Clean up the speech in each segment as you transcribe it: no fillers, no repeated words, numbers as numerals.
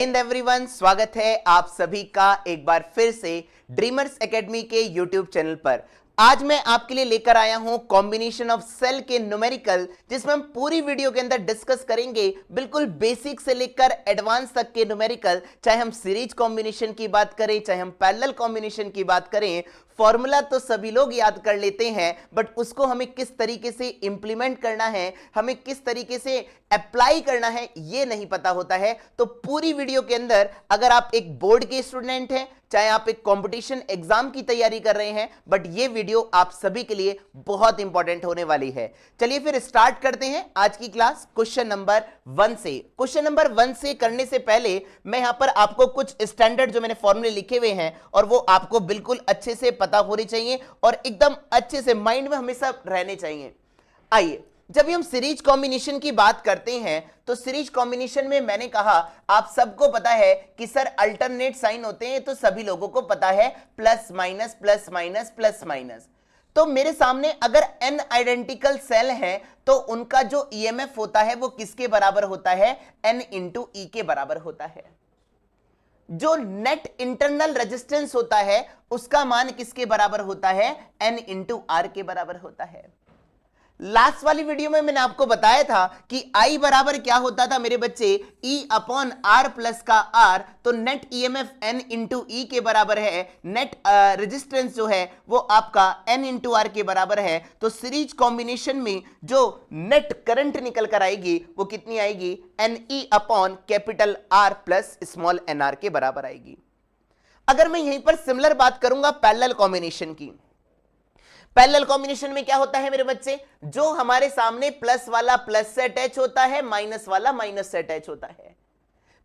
Everyone, स्वागत है आप सभी का एक बार फिर से ड्रीमर्स एकेडमी के यूट्यूब चैनल पर। आज मैं आपके लिए लेकर आया हूं कॉम्बिनेशन ऑफ सेल के न्यूमेरिकल, जिसमें हम पूरी वीडियो के अंदर डिस्कस करेंगे बिल्कुल बेसिक से लेकर एडवांस तक के न्यूमेरिकल। चाहे हम सीरीज कॉम्बिनेशन की बात करें, चाहे हम पैरेलल कॉम्बिनेशन की बात करें, फॉर्मूला तो सभी लोग याद कर लेते हैं, बट उसको हमें किस तरीके से इंप्लीमेंट करना है, हमें किस तरीके से अप्लाई करना है, ये नहीं पता होता है। तो पूरी वीडियो के अंदर अगर आप एक बोर्ड के स्टूडेंट हैं, चाहे आप एक कंपटीशन एग्जाम की तैयारी कर रहे हैं, बट ये वीडियो आप सभी के लिए बहुत इंपॉर्टेंट होने वाली है। चलिए फिर स्टार्ट करते हैं आज की क्लास क्वेश्चन नंबर 1 से। क्वेश्चन नंबर 1 से करने से पहले मैं यहां पर आपको कुछ स्टैंडर्ड जो मैंने फॉर्मूले लिखे हुए हैं, और वो आपको बिल्कुल अच्छे से पता होने चाहिए और एकदम अच्छे से माइंड में हमेशा रहने चाहिए। आइए, जब भी हम सीरीज कॉम्बिनेशन की बात करते हैं तो सीरीज कॉम्बिनेशन में मैंने कहा आप सबको पता है कि सर अल्टरनेट साइन होते हैं, तो सभी लोगों को पता है plus minus plus minus plus minus. तो मेरे सामने अगर n आइडेंटिकल सेल हैं तो उनका जो ईएमएफ होता है वो किसके बराबर होता है? n इंटू ई के बराबर होता है। जो नेट इंटरनल रेजिस्टेंस होता है उसका मान किसके बराबर होता है? n इंटू आर के बराबर होता है। लास्ट वाली वीडियो में मैंने आपको बताया था कि I बराबर क्या होता था मेरे बच्चे? E अपॉन आर प्लस का आर। तो नेट ईएमएफ N इंटू ई के बराबर है, नेट रेजिस्टेंस जो है वो आपका N इंटू आर के बराबर है। तो सीरीज कॉम्बिनेशन में जो नेट करंट निकल कर आएगी वो कितनी आएगी? NE upon capital R plus small nr के बराबर आएगी। अगर मैं यहीं पर सिमिलर बात करूंगा पैरेलल कॉम्बिनेशन की, पैरेलल कॉम्बिनेशन में क्या होता है मेरे बच्चे? जो हमारे सामने प्लस वाला प्लस से अटैच होता है, माइनस वाला माइनस से अटैच होता है।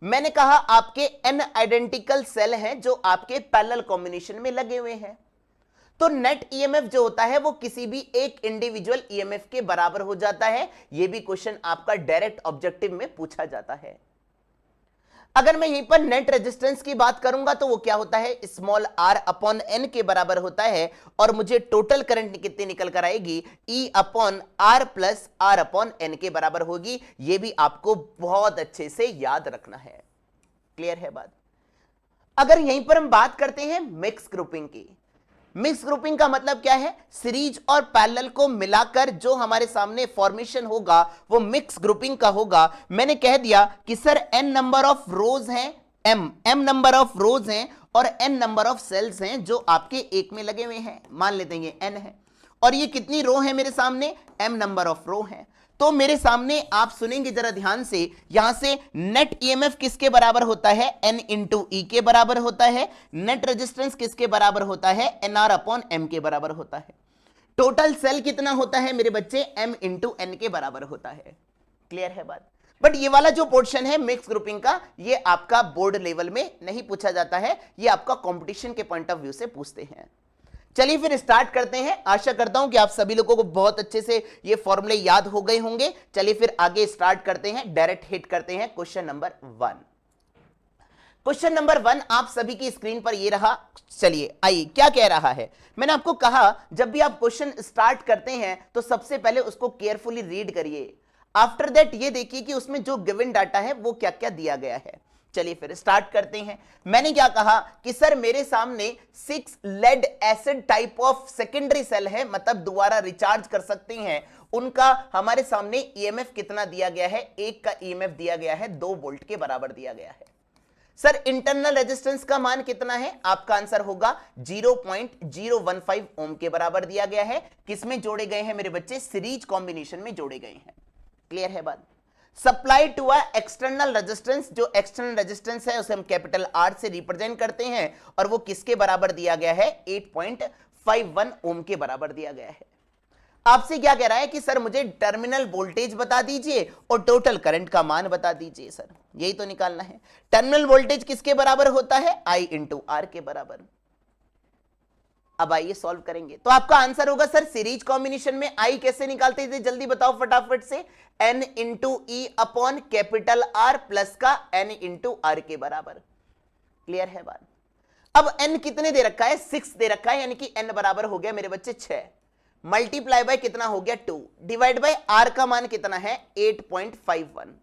मैंने कहा आपके n आइडेंटिकल सेल हैं जो आपके पैरेलल कॉम्बिनेशन में लगे हुए हैं, तो नेट ईएमएफ जो होता है वो किसी भी एक इंडिविजुअल ईएमएफ के बराबर हो जाता है। यह भी क्वेश्चन आपका डायरेक्ट ऑब्जेक्टिव में पूछा जाता है। अगर मैं यहीं पर नेट रेजिस्टेंस की बात करूंगा तो वो क्या होता है? स्मॉल r अपॉन n के बराबर होता है, और मुझे टोटल करंट कितनी निकल कर आएगी? E upon R plus R upon n के बराबर होगी। ये भी आपको बहुत अच्छे से याद रखना है। क्लियर है बात? अगर यहीं पर हम बात करते हैं मिक्स ग्रुपिंग की, मिक्स ग्रुपिंग का मतलब क्या है? सीरीज और पैरेलल को मिलाकर जो हमारे सामने फॉर्मेशन होगा वो मिक्स ग्रुपिंग का होगा। मैंने कह दिया कि सर n नंबर ऑफ रोज हैं, m नंबर ऑफ रोज हैं और n नंबर ऑफ सेल्स हैं जो आपके एक में लगे हुए हैं। मान लेते हैं ये n है, और ये कितनी रो है मेरे सामने? m नंबर ऑफ रो है। तो मेरे सामने आप सुनेंगे जरा ध्यान से, यहां से नेट ईएमएफ किसके बराबर होता है? N इंटू ई के बराबर होता है। नेट रेजिस्टेंस किसके बराबर होता है? NR अपॉन M के बराबर होता है। टोटल सेल कितना होता है मेरे बच्चे? M इंटू N के बराबर होता है। क्लियर है बात? बट ये वाला जो पोर्शन है मिक्स ग्रुपिंग का, ये आपका बोर्ड लेवल में नहीं पूछा जाता है, ये आपका कॉम्पिटिशन के पॉइंट ऑफ व्यू से पूछते हैं। चलिए फिर स्टार्ट करते हैं। आशा करता हूं कि आप सभी लोगों को बहुत अच्छे से ये फॉर्मूले याद हो गए होंगे। चलिए फिर आगे स्टार्ट करते हैं, डायरेक्ट हिट करते हैं क्वेश्चन नंबर 1। क्वेश्चन नंबर 1 आप सभी की स्क्रीन पर ये रहा। चलिए आइए, क्या कह रहा है? मैंने आपको कहा जब भी आप क्वेश्चन स्टार्ट करते हैं तो सबसे पहले उसको केयरफुली रीड करिए। आफ्टर दैट ये देखिए कि उसमें जो गिवन डाटा है वो क्या क्या दिया गया है। चलिए फिर स्टार्ट करते हैं। मैंने क्या कहा कि सर मेरे सामने 6 lead acid type of secondary cell है, मतलब दोबारा रिचार्ज कर सकते हैं। उनका हमारे सामने ईएमएफ कितना दिया गया है? एक का ईएमएफ दिया गया है 2 वोल्ट के बराबर दिया गया है। सर इंटरनल रेजिस्टेंस का मान कितना है? आपका आंसर होगा 0.015 ओम के बराबर दिया गया है। किसमें जोड़े गए हैं मेरे बच्चे? सीरीज कॉम्बिनेशन में जोड़े गए हैं। क्लियर है बात? Supply to a external resistance, जो एक्सटर्नल रेजिस्टेंस है उसे हम कैपिटल R से रिप्रेजेंट करते हैं, और वो किसके बराबर दिया गया है? 8.51 ओम के बराबर दिया गया है। आपसे क्या कह रहा है कि सर मुझे टर्मिनल वोल्टेज बता दीजिए और टोटल करंट का मान बता दीजिए। सर यही तो निकालना है। टर्मिनल वोल्टेज किसके बराबर होता है? I इंटू आर के बराबर। अब आइए सॉल्व करेंगे, तो आपका आंसर होगा सर सीरीज कॉम्बिनेशन में I कैसे निकालते थे? जल्दी बताओ फटाफट से। N into E upon capital R plus का N इंटू आर के बराबर। क्लियर है बात? अब N कितने दे रखा है? 6 दे रखा है, यानी कि N बराबर हो गया मेरे बच्चे 6, मल्टीप्लाई बाय कितना हो गया? 2, डिवाइड बाय R का मान कितना है? 8.51,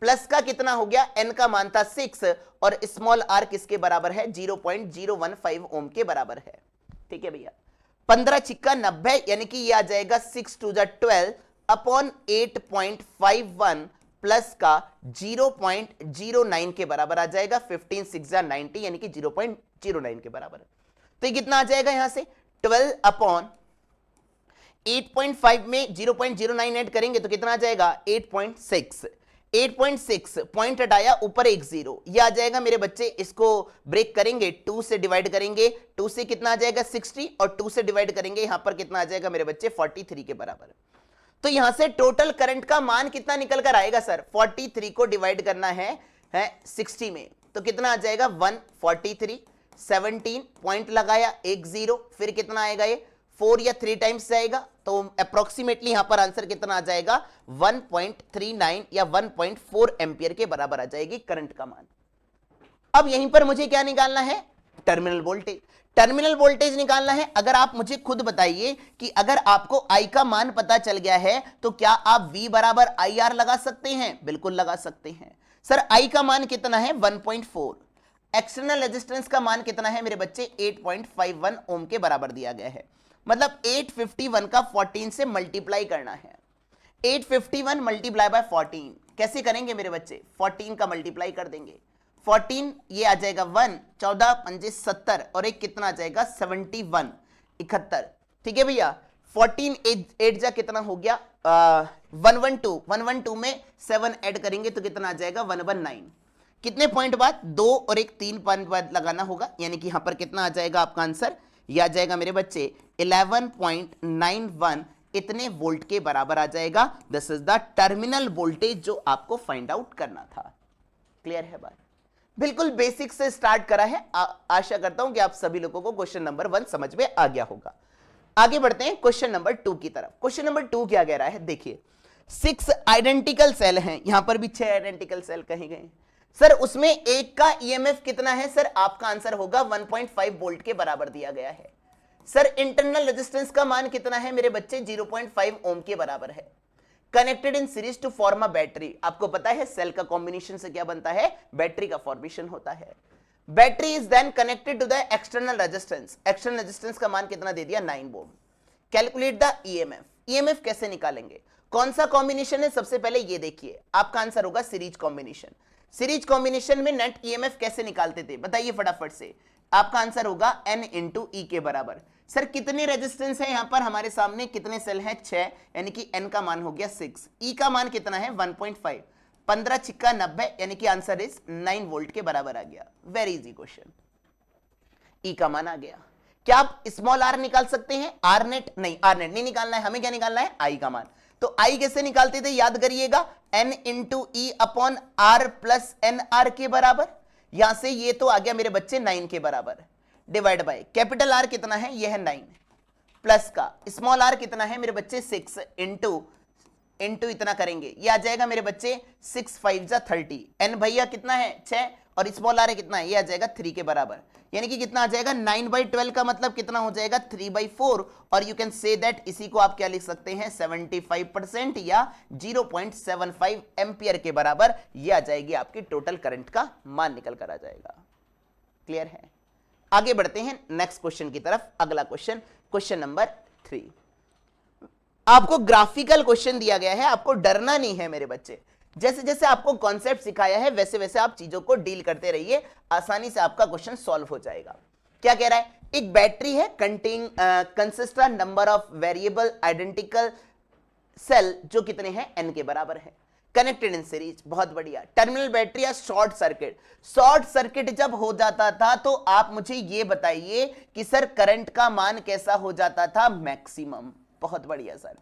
प्लस का कितना हो गया, एन का मान था 6 और स्मॉल आर किसके बराबर है, 0.015 ओम के बराबर है। ठीक है भैया, 15 छिक्का 90 यानी कि ये आ जाएगा 6 टू द 12 अपॉन 8.51 प्लस का 0.09 के बराबर आ जाएगा, 15 6 90 यानी कि 0.09 के बराबर। तो ये कितना आ जाएगा यहां से 12 अपॉन 8.5 में 0.09 ऐड करेंगे तो कितना आ जाएगा 8.6 पॉइंट हटाया ऊपर एक जीरो, ये आ जाएगा मेरे बच्चे, इसको ब्रेक करेंगे 2 से डिवाइड करेंगे, 2 से कितना आ जाएगा 60 और 2 से डिवाइड करेंगे यहां पर कितना आ जाएगा मेरे बच्चे 43 के बराबर। तो यहां से टोटल करंट का मान कितना निकल कर आएगा सर, 43 को डिवाइड करना है 60 में तो कितना आ जाएगा 143, 17 पॉइंट लगाया एक जीरो, फिर कितना आएगा ये 4 या 3 टाइम्स जाएगा तो अप्रोक्सीमेटली यहां पर आंसर कितना आ जाएगा 1.39 या 1.4 एम्पियर के बराबर आ जाएगी करंट का मान। अब यहीं पर मुझे क्या निकालना है, टर्मिनल वोल्टेज। टर्मिनल वोल्टेज निकालना है। अगर आप मुझे खुद बताइए कि अगर आपको I का मान पता चल गया है तो क्या आप V बराबर IR लगा सकते हैं, बिल्कुल लगा सकते हैं। सर I का मान कितना है 1.4, एक्सटर्नल रेजिस्टेंस का मान कितना है मेरे बच्चे 8.51 ओम के बराबर दिया गया है, मतलब 851 का 14 से मल्टीप्लाई करना है। 851 मल्टीप्लाई बाय 14 कैसे करेंगे मेरे बच्चे, 14 का मल्टीप्लाई कर देंगे, 14 ये आ जाएगा 1, 14 पंजे 70 और एक कितना आ जाएगा 71 71। ठीक है भैया, 14 8 जा कितना हो गया 112 में 7 ऐड करेंगे तो कितना आ जाएगा 119। कितने पॉइंट बाद 2 और एक 3 पॉइंट बाद लगाना होगा, यानी कि यहां पर कितना आ जाएगा आपका आंसर, यह आ जाएगा मेरे बच्चे 11.91 इतने वोल्ट के बराबर आ जाएगा। This is the terminal voltage जो आपको फाइंड आउट करना था। क्लियर है बात, बिल्कुल बेसिक से स्टार्ट करा है। आशा करता हूं कि आप सभी लोगों को क्वेश्चन नंबर 1 समझ में आ गया होगा। आगे बढ़ते हैं क्वेश्चन नंबर 2 की तरफ। क्वेश्चन नंबर 2 क्या कह रहा है, देखिए 6 आइडेंटिकल सेल हैं, यहां पर भी 6 आइडेंटिकल सेल कहे गए। सर उसमें एक का ईएमएफ कितना है, सर आपका आंसर होगा 1.5 वोल्ट के बराबर दिया गया है। सर इंटरनल रेजिस्टेंस का मान कितना है मेरे बच्चे 0.5 ओम के बराबर है। Connected in series to form a battery, आपको पता है सेल का कॉम्बिनेशन से क्या बनता है, बैटरी का फॉर्मेशन होता है। Battery is then connected to the external resistance, external resistance का मान कितना दे दिया 9 ohm. Calculate the EMF, EMF कैसे निकालेंगे, कौन सा कॉम्बिनेशन है, सबसे पहले ये देखिए आपका आंसर होगा सीरीज कॉम्बिनेशन। सीरीज कॉम्बिनेशन में नेट ईएमएफ कैसे निकालते थे बताइए फटाफट से, आपका आंसर होगा N इंटू ई के बराबर। सर कितने रेजिस्टेंस है यहां पर हमारे सामने, कितने सेल हैं 6, यानी कि N का मान हो गया 6, E का मान कितना है 1.5, 15 छिक्का 90 यानी कि आंसर इज 9 वोल्ट के बराबर आ गया। वेरी इजी क्वेश्चन, E का मान आ गया। क्या आप स्मॉल r निकाल सकते हैं, आर नेट नहीं निकालना है, हमें क्या निकालना है I का मान। तो I कैसे निकालते थे याद करिएगा, N into E upon R plus N R के बराबर, यहां से ये तो आ गया मेरे बच्चे 9 के बराबर, डिवाइड बाय कैपिटल आर कितना है, ये है 9 प्लस का स्मॉल आर कितना है मेरे बच्चे 6 इंटू इतना करेंगे, ये आ जाएगा मेरे बच्चे 6 5 जा 30, एन भैया कितना है 6 और स्मॉल आर कितना है, ये आ जाएगा 3 के बराबर, यानी कि कितना आ जाएगा 9/12 का मतलब कितना हो जाएगा 3/4, और यू कैन से दैट इसी को आप क्या लिख सकते हैं 75% या 0.75 एम्पियर के बराबर, ये आ जाएगी आपकी टोटल करंट का मान निकल कर आ जाएगा। क्लियर है, आगे बढ़ते हैं नेक्स्ट क्वेश्चन की तरफ। अगला क्वेश्चन, क्वेश्चन नंबर 3। आपको ग्राफिकल क्वेश्चन दिया गया है, आपको डरना नहीं है मेरे बच्चे, जैसे जैसे आपको कॉन्सेप्ट सिखाया है वैसे वैसे आप चीजों को डील करते रहिए, आसानी से आपका क्वेश्चन सॉल्व हो जाएगा। क्या कह रहा है, एक बैटरी है consist number of variable identical cell जो कितने हैं n के बराबर है, कनेक्टेड इन सीरीज, बहुत बढ़िया। टर्मिनल बैटरी या शॉर्ट सर्किट, शॉर्ट सर्किट जब हो जाता था तो आप मुझे ये बताइए कि सर करंट का मान कैसा हो जाता था, मैक्सिमम। बहुत बढ़िया सर,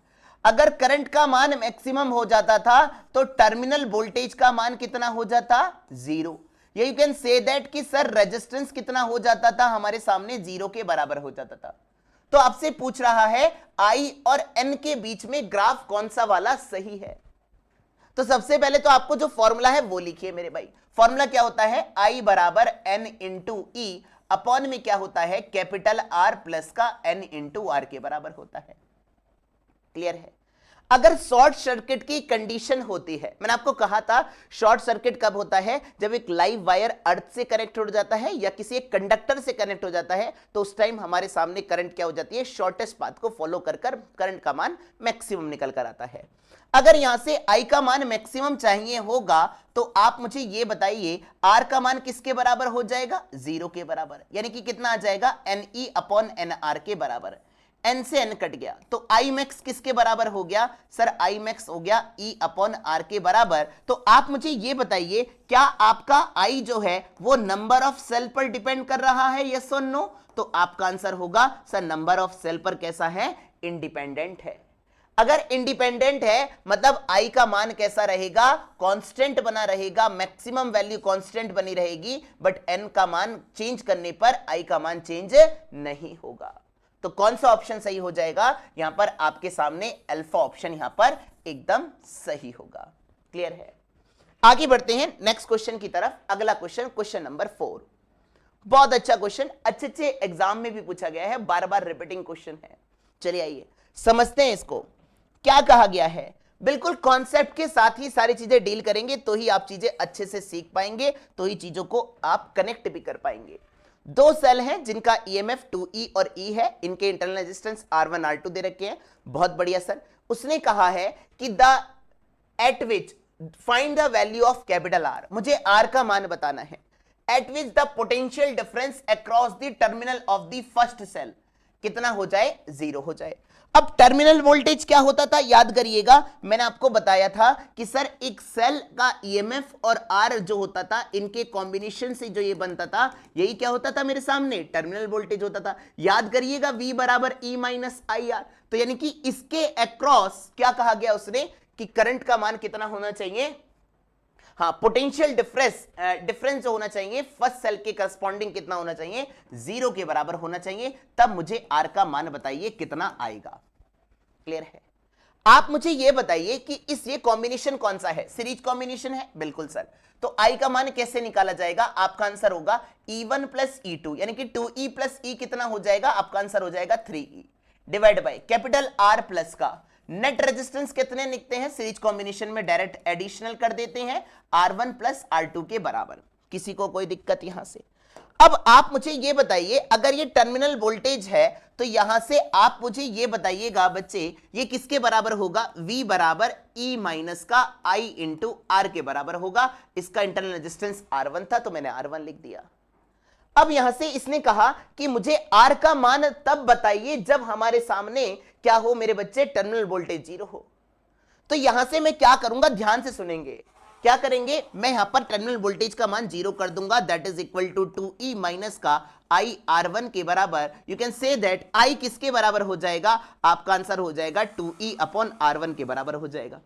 अगर करंट का मान मैक्सिमम हो जाता था तो टर्मिनल वोल्टेज का मान कितना हो जाता, 0। यू कैन से दैट कि सर रेजिस्टेंस कितना हो जाता था हमारे सामने, 0 के बराबर हो जाता था। तो आपसे पूछ रहा है I और N के बीच में ग्राफ कौन सा वाला सही है। तो सबसे पहले तो आपको जो फॉर्मूला है वो लिखिए मेरे भाई। फॉर्मूला क्या होता है, I बराबर N इंटू ई अपॉन में क्या होता है कैपिटल R प्लस का N इंटू आर के बराबर होता है। क्लियर है, अगर शॉर्ट सर्किट की कंडीशन होती है, मैंने आपको कहा था शॉर्ट सर्किट कब होता है, जब एक लाइव वायर अर्थ से कनेक्ट हो जाता है या किसी एक कंडक्टर से कनेक्ट हो जाता है, तो उस टाइम हमारे सामने करंट क्या हो जाती है, शॉर्टेस्ट पाथ को फॉलो कर करंट का मान मैक्सिमम निकल कर आता है। अगर यहां से I का मान मैक्सिमम चाहिए होगा तो आप मुझे ये बताइए R का मान किसके बराबर हो जाएगा, 0 के बराबर, यानी कि कितना आ जाएगा, NE अपॉन NR के बराबर। N से N कट गया तो I मैक्स किसके बराबर हो गया, सर I मैक्स हो गया E अपॉन R के बराबर। तो आप मुझे ये बताइए क्या आपका I जो है वो नंबर ऑफ सेल पर डिपेंड कर रहा है, यस और नो? तो आपका आंसर होगा सर नंबर ऑफ सेल पर कैसा है, इंडिपेंडेंट है। अगर इंडिपेंडेंट है मतलब I का मान कैसा रहेगा, कांस्टेंट बना रहेगा, मैक्सिमम वैल्यू कांस्टेंट बनी रहेगी, बट N का मान चेंज करने पर I का मान चेंज नहीं होगा। तो कौन सा ऑप्शन सही हो जाएगा, यहां पर आपके सामने अल्फा ऑप्शन यहां पर एकदम सही होगा। क्लियर है? आगे बढ़ते हैं नेक्स्ट क्वेश्चन की तरफ। अगला क्वेश्चन, क्वेश्चन नंबर 4, बहुत अच्छा क्वेश्चन, अच्छे एग्जाम में भी पूछा गया है, बार बार रिपीटिंग क्वेश्चन है। चलिए आइए समझते हैं इसको क्या कहा गया है। बिल्कुल कॉन्सेप्ट के साथ ही सारी चीजें डील करेंगे तो ही आप चीजें अच्छे से सीख पाएंगे, तो ही चीजों को आप कनेक्ट भी कर पाएंगे। दो सेल हैं जिनका EMF 2E और E है, इनके इंटरनल रेजिस्टेंस R1 R2 दे रखे हैं। बहुत बढ़िया सर। उसने कहा है कि the at which find the value of capital R, मुझे R का मान बताना है, at which the potential difference across the terminal of the first cell कितना हो जाए, 0 हो जाए। अब टर्मिनल वोल्टेज क्या होता था, याद करिएगा, मैंने आपको बताया था कि सर एक सेल का EMF और R जो होता था, इनके कॉम्बिनेशन से जो ये बनता था, यही क्या होता था मेरे सामने, टर्मिनल वोल्टेज होता था। याद करिएगा V बराबर E माइनस IR। तो यानी कि इसके अक्रॉस क्या कहा गया उसने कि करंट का मान कितना होना चाहिए, हाँ, पोटेंशियल डिफरेंस जो होना चाहिए फर्स्ट सेल के करस्पॉन्डिंग कितना होना चाहिए, 0 के बराबर होना चाहिए। तब मुझे R का मान बताइए कितना आएगा। क्लियर है? आप मुझे यह बताइए कि इस ये कॉम्बिनेशन कौन सा है, सीरीज कॉम्बिनेशन है, बिल्कुल सर। तो I का मान कैसे निकाला जाएगा, आपका आंसर होगा E1 प्लस E2, यानी कि 2E प्लस E कितना हो जाएगा, आपका आंसर हो जाएगा 3E divide by capital R plus का नेट रेजिस्टेंस कितने निकलते हैं, सीरीज कॉम्बिनेशन में डायरेक्ट एडिशनल कर देते हैं, R1 प्लस R2 के बराबर। किसी को कोई दिक्कत यहां से? अब आप मुझे ये बताइए, अगर ये टर्मिनल वोल्टेज है तो यहां से आप मुझे ये बताइएगा बच्चे, ये किसके बराबर होगा, V बराबर E माइनस का I इंटू R के बराबर होगा। इसका इंटरनल रेजिस्टेंस R1 था तो मैंने R1 लिख दिया। अब यहां से इसने कहा कि मुझे R का मान तब बताइए जब हमारे सामने क्या हो मेरे बच्चे, टर्मिनल वोल्टेज 0 हो। तो यहां से मैं क्या करूंगा, ध्यान से सुनेंगे, क्या करेंगे, मैं यहां पर टर्मिनल वोल्टेज का मान 0 कर दूंगा, that is equal to 2E minus का I R1 के बराबर। You can say that I किसके बराबर हो जाएगा, आपका आंसर हो जाएगा 2E अपॉन R1 के बराबर हो जाएगा।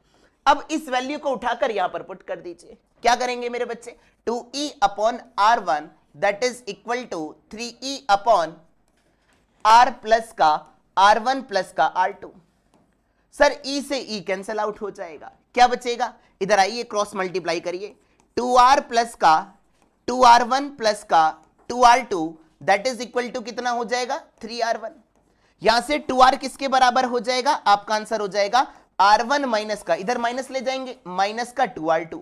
अब इस वैल्यू को उठाकर यहां पर पुट कर दीजिए, क्या करेंगे मेरे बच्चे, 2E upon R1 that is equal to 3E upon R plus का R1 प्लस का R2। सर E से E कैंसिल आउट हो जाएगा, क्या बचेगा, इधर आइए क्रॉस मल्टीप्लाई करिए, 2R प्लस का 2R1 प्लस का 2R2 that is equal to कितना हो जाएगा, 3R1। यहां से 2R किसके बराबर हो जाएगा, आपका आंसर हो जाएगा R1 माइनस का, इधर माइनस ले जाएंगे, माइनस का 2R2।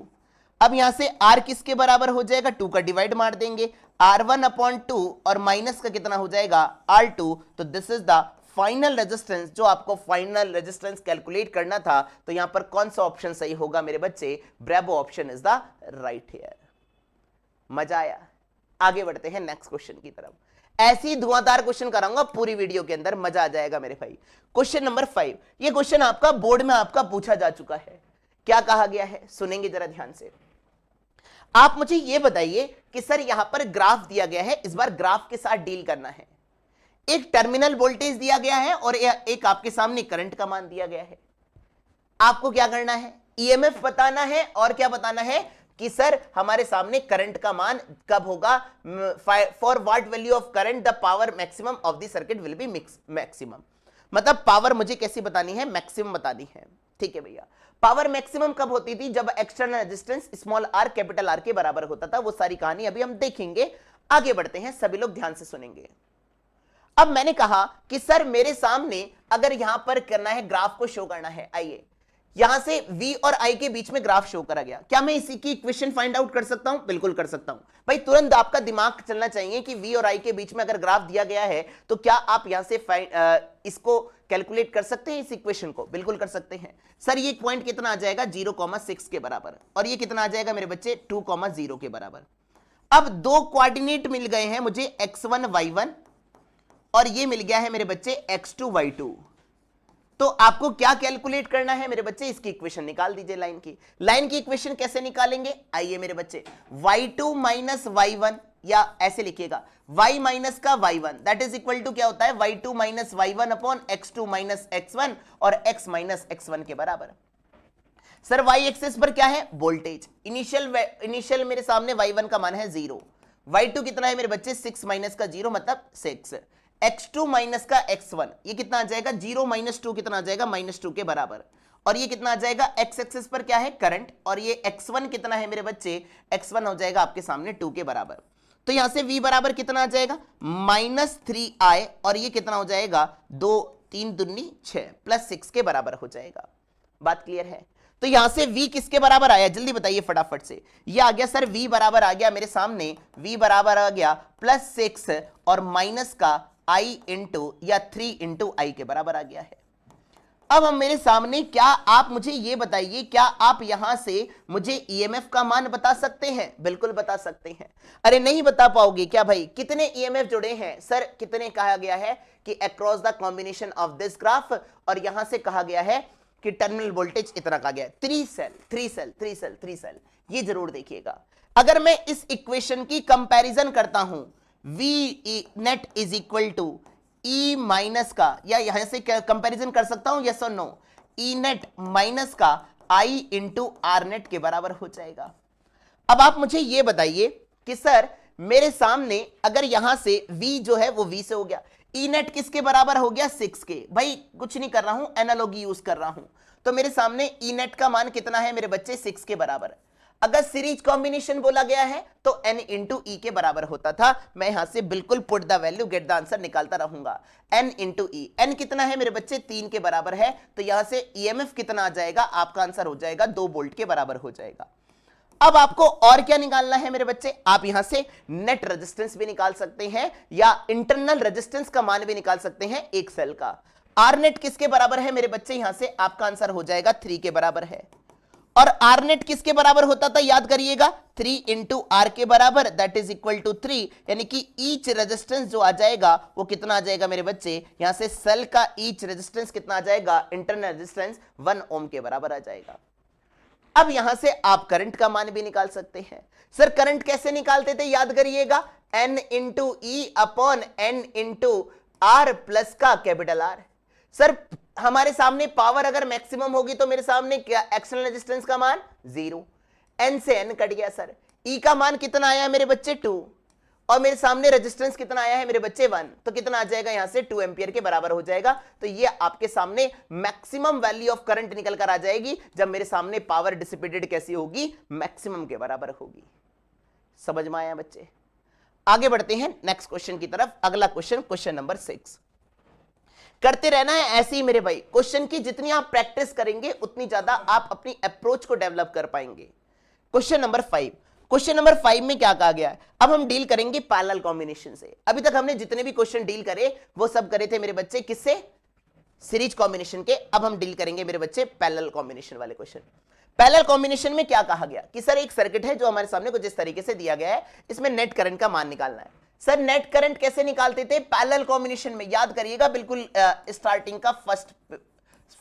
अब यहां से R किसके बराबर हो जाएगा, 2 का डिवाइड मार देंगे, R1 अपॉन 2 और माइनस का कितना हो जाएगा R2। तो this is the final resistance, जो आपको फाइनल रेजिस्टेंस कैलकुलेट करना था। तो यहां पर कौन सा ऑप्शन सही होगा मेरे बच्चे, bravo option is the right here. मजा आया? आगे बढ़ते हैं नेक्स्ट क्वेश्चन की तरफ। ऐसी धुआंधार क्वेश्चन कराऊंगा पूरी वीडियो के अंदर, मजा आ जाएगा मेरे भाई। क्वेश्चन नंबर 5, ये क्वेश्चन आपका बोर्ड में आपका पूछा जा चुका है। क्या कहा गया है, सुनेंगे जरा ध्यान से। आप मुझे यह बताइए कि सर यहां पर ग्राफ दिया गया है, इस बार ग्राफ के साथ डील करना है। एक टर्मिनल वोल्टेज दिया गया है और एक आपके सामने करंट का मान दिया गया है। आपको क्या करना है, ईएमएफ बताना है और क्या बताना है कि सर हमारे सामने करंट का मान कब होगा, for what value of current the power maximum of the circuit will be maximum. मतलब पावर मुझे कैसी बतानी है, मैक्सिमम बतानी है। ठीक है भैया, पावर मैक्सिमम कब होती थी, जब external resistance small r capital R के बराबर होता था। वो सारी कहानी अभी हम देखेंगे। आगे बढ़ते हैं, सभी लोग ध्यान से सुनेंगे। अब मैंने कहा कि सर मेरे सामने अगर यहां पर करना है, ग्राफ को शो करना है, आइए यहां से v और i के बीच में ग्राफ शो करा गया। क्या मैं इसी की इक्वेशन फाइंड आउट कर सकता हूं? बिल्कुल कर सकता हूं भाई। तुरंत आपका दिमाग चलना चाहिए कि v और i के बीच में अगर ग्राफ दिया गया है तो क्या आप यहां से इसको कैलकुलेट कर सकते हैं, इस इक्वेशन को? बिल्कुल कर सकते हैं। सर ये पॉइंट कितना आ जाएगा? 0,6 के बराबर, और ये कितना आ जाएगा मेरे बच्चे? 2,0 के बराबर। अब दो कोऑर्डिनेट मिल गए हैं मुझे, x1 y1, और ये मिल गया है मेरे बच्चे x2 y2। तो आपको क्या कैलकुलेट करना है मेरे बच्चे? इसकी इक्वेशन निकाल दीजिए। लाइन की इक्वेशन कैसे निकालेंगे? आइए मेरे बच्चे, y2 माइनस y1, या ऐसे लिखिएगा y माइनस का y1 that is equal to क्या होता है? y2 minus y1 upon x2 minus x1 और x माइनस x1 के बराबर। सर y एक्सिस पर क्या है? वोल्टेज। इनिशियल मेरे सामने y1 का मान है 0, y2 कितना है मेरे बच्चे? 6 माइनस का 0 मतलब 6, x2 माइनस का x1 ये कितना आ जाएगा? 0 माइनस 2 कितना आ जाएगा? -2 के बराबर। और ये कितना आ जाएगा? x एक्सिस पर क्या है? करंट। और ये x1 कितना है मेरे बच्चे? x1 हो जाएगा आपके सामने 2 के बराबर। तो यहां से v बराबर कितना आ जाएगा? -3i, और ये कितना हो जाएगा? 2 3 दूनी 6 प्लस 6 के बराबर हो जाएगा। बात क्लियर है? तो यहां से v किसके बराबर आया? जल्दी बताइए फटाफट से। ये आ गया सर, v बराबर आ गया मेरे सामने, v बराबर आ गया +6 और माइनस का i इंटू या 3 इंटू आई के बराबर आ गया है। अब हम मेरे सामने, क्या आप मुझे ये बताइए, क्या आप यहां से मुझे ईएमएफ का मान बता सकते हैं? बिल्कुल बता सकते हैं। अरे नहीं बता पाओगे क्या भाई? कितने ईएमएफ जुड़े हैं सर? कितने कहा गया है कि across the combination of this graph, और यहां से कहा गया है कि टर्मिनल वोल्टेज इतना कहा गया है। 3 सेल। ये जरूर देखिएगा। अगर मैं इस इक्वेशन की कंपैरिजन करता हूं, V net is equal to E minus का, या यहां से कंपैरिजन कर सकता हूं, यस और नो? E नेट माइनस का I इंटू आर नेट के बराबर हो जाएगा। अब आप मुझे ये बताइए कि सर मेरे सामने अगर यहां से V जो है वो V से हो गया, E नेट किसके बराबर हो गया? 6 के। भाई कुछ नहीं कर रहा हूं, एनालॉजी यूज कर रहा हूं। तो मेरे सामने E नेट का मान कितना है मेरे बच्चे? 6 के बराबर। अगर सीरीज कॉम्बिनेशन बोला गया है तो n इंटू ई के बराबर होता था। मैं यहां से बिल्कुल put the value get the answer निकालता रहूंगा। n इंटू ई, n कितना है मेरे बच्चे? 3 के बराबर है। तो यहां से ईएमएफ कितना आ जाएगा? आपका आंसर हो जाएगा 2 वोल्ट के बराबर हो जाएगा। अब आपको और क्या निकालना है मेरे बच्चे? आप यहां से नेट रेजिस्टेंस भी निकाल सकते हैं या इंटरनल रेजिस्टेंस का मान भी निकाल सकते हैं एक सेल का। आर नेट किसके बराबर है मेरे बच्चे? यहां से आपका आंसर हो जाएगा 3 के बराबर है। और आर नेट किसके बराबर होता था? याद करिएगा, 3 इंटू आर के बराबर दैट इज इक्वल टू 3, यानी कि ईच रेजिस्टेंस जो आ जाएगा वो कितना आ जाएगा मेरे बच्चे? यहां से सेल का ईच रेजिस्टेंस कितना आ जाएगा? इंटरनल रेजिस्टेंस 1 ओम के बराबर आ जाएगा। अब यहां से आप करंट का मान भी निकाल सकते हैं। सर करंट कैसे निकालते थे? याद करिएगा, n into E upon n into R plus का कैपिटल आर। सर हमारे सामने पावर अगर मैक्सिमम होगी तो मेरे सामने क्या एक्सटर्नल रेजिस्टेंस का मान 0, n से n कट गया। सर E का मान कितना आया मेरे बच्चे? 2, और मेरे सामने रेजिस्टेंस कितना आया है मेरे बच्चे? 1, तो कितना आ जाएगा यहां से? 2 एम्पियर के बराबर हो जाएगा। तो ये आपके सामने मैक्सिमम वैल्यू ऑफ करंट निकल कर आ जाएगी जब मेरे सामने पावर डिसिपेटेड कैसी होगी? मैक्सिमम के बराबर होगी। समझ में आया बच्चे? आगे बढ़ते हैं नेक्स्ट क्वेश्चन की तरफ। अगला क्वेश्चन, क्वेश्चन नंबर 6। करते रहना है ऐसे ही मेरे भाई। क्वेश्चन की जितनी आप प्रैक्टिस करेंगे उतनी ज्यादा आप अपनी अप्रोच को डेवलप कर पाएंगे। Question number 5। क्वेश्चन नंबर 5 में क्या कहा गया है? अब हम डील करेंगे पैरेलल कॉम्बिनेशन से। अभी तक हमने जितने भी क्वेश्चन डील करे वो सब करे थे मेरे बच्चे किससे? सीरीज कॉम्बिनेशन के। अब हम डील करेंगे मेरे बच्चे पैरेलल कॉम्बिनेशन वाले क्वेश्चन। पैरेलल कॉम्बिनेशन में क्या कहा गया कि सर एक सर्किट है जो हमारे सामने कुछ इस तरीके से दिया गया है, इसमें नेट करंट का मान निकालना है। सर नेट करंट कैसे निकालते थे पैरेलल कॉम्बिनेशन में? याद करिएगा बिल्कुल स्टार्टिंग का